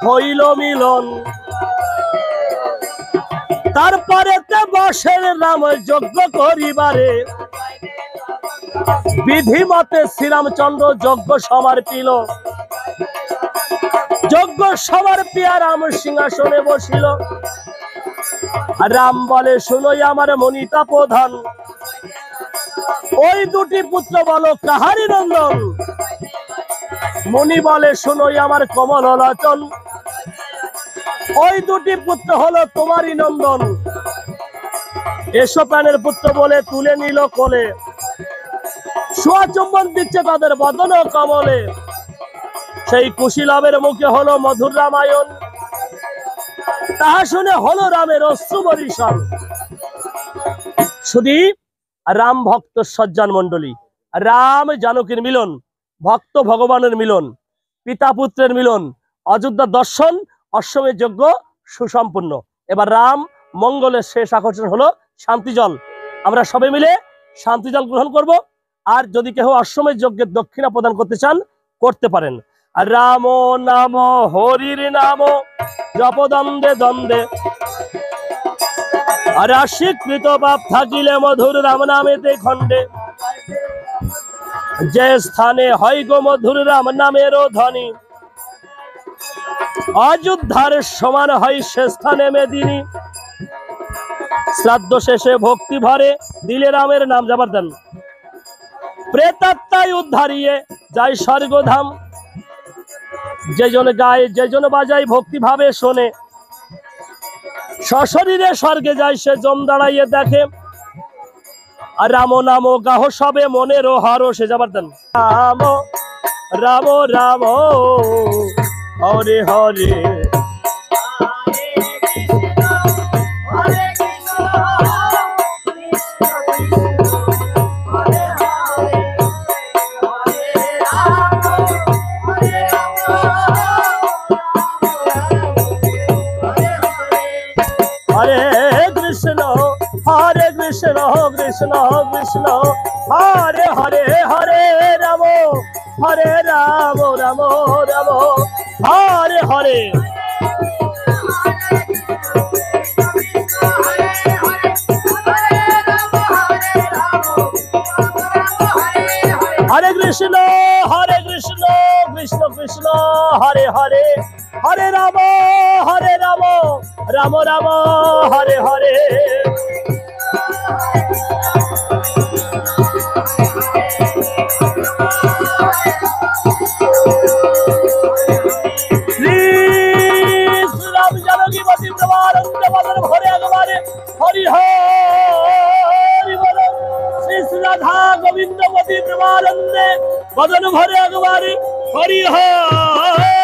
হইল মিলন, তারপরে তে বসেন রাম যজ্ঞ করিবারে, বিধি মতে শ্রীরামচন্দ্র যজ্ঞ সমর্পিল, যজ্ঞ সমর্পিয়া রাম সিংহাসনে বসিল। রাম বলে, শুনোই আমার মনিতা প্রধান, ওই দুটি পুত্র বলো কাহারি নন্দন? মুনি বলে, শুনোই আমার কমল লোচন, ওই দুটি পুত্র হলো তোমারই নন্দন। এসো প্রাণের পুত্র বলে তুলে নিল কোলে, সোয়া চুম্বন দিচ্ছে তাদের বদন কমলে। সেই কুশীলবের মুখে হলো মধুর রামায়ণ, তাহা শুনে হলো রামের অশ্রু বর্ষণ। শুধু রাম ভক্ত সজ্জন মন্ডলী, রাম জানকীর মিলন, ভক্ত ভগবানের মিলন, পিতা পুত্রের মিলন, অযোধ্যা দর্শন, অশ্বমেধ যজ্ঞ সুসম্পূর্ণ। এবার রাম মঙ্গলের শেষ আকর্ষণ হলো শান্তি জল। আমরা সবাই মিলে শান্তি জল গ্রহণ করব। আর যদি কেউ অশ্বমেধ যজ্ঞের দক্ষিণা প্রদান করতে চান, করতে পারেন। আর রাম নাম হরির নাম জপ দ্বন্দ্বে দ্বন্দ্বে, আর স্বীকৃত পাপ থাকিলে মধুর রাম নামেতে খণ্ডে, যে স্থানে হয় গো মধুর রাম নামেরও ধ্বনি, অযোধ্যার সমান হয় সে স্থানে মেদিনী। শ্রাদ্ধ শেষে ভক্তি ভরে দিলে রামের নাম জবার দেন, প্রেতাত্মায় উদ্ধারিয়ে যায় স্বর্গধাম। যেজন গায় যেজন বাজায় ভক্তি ভাবে শোনে, সশরীরে স্বর্গে যায় সে জম দাঁড়াইয়ে দেখে। আর রাম নাম গাহ সবে মনেরও হর, সে যাবার দেন রাম রাম রাম হরে হরে। কৃষ্ণ কৃষ্ণ কৃষ্ণ হরে হরে হরে রাম রাম রাম হরে হরে हरे कृष्ण कृष्ण कृष्ण हरे हरे हरे राम राम राम हरे हरे श्री राम जानकी पति प्रभानंद मदन भरे अगवारे हरि हरि बोल श्री राधा गोविंद पति प्रभानंद मदन भरे अगवारे हरि हरि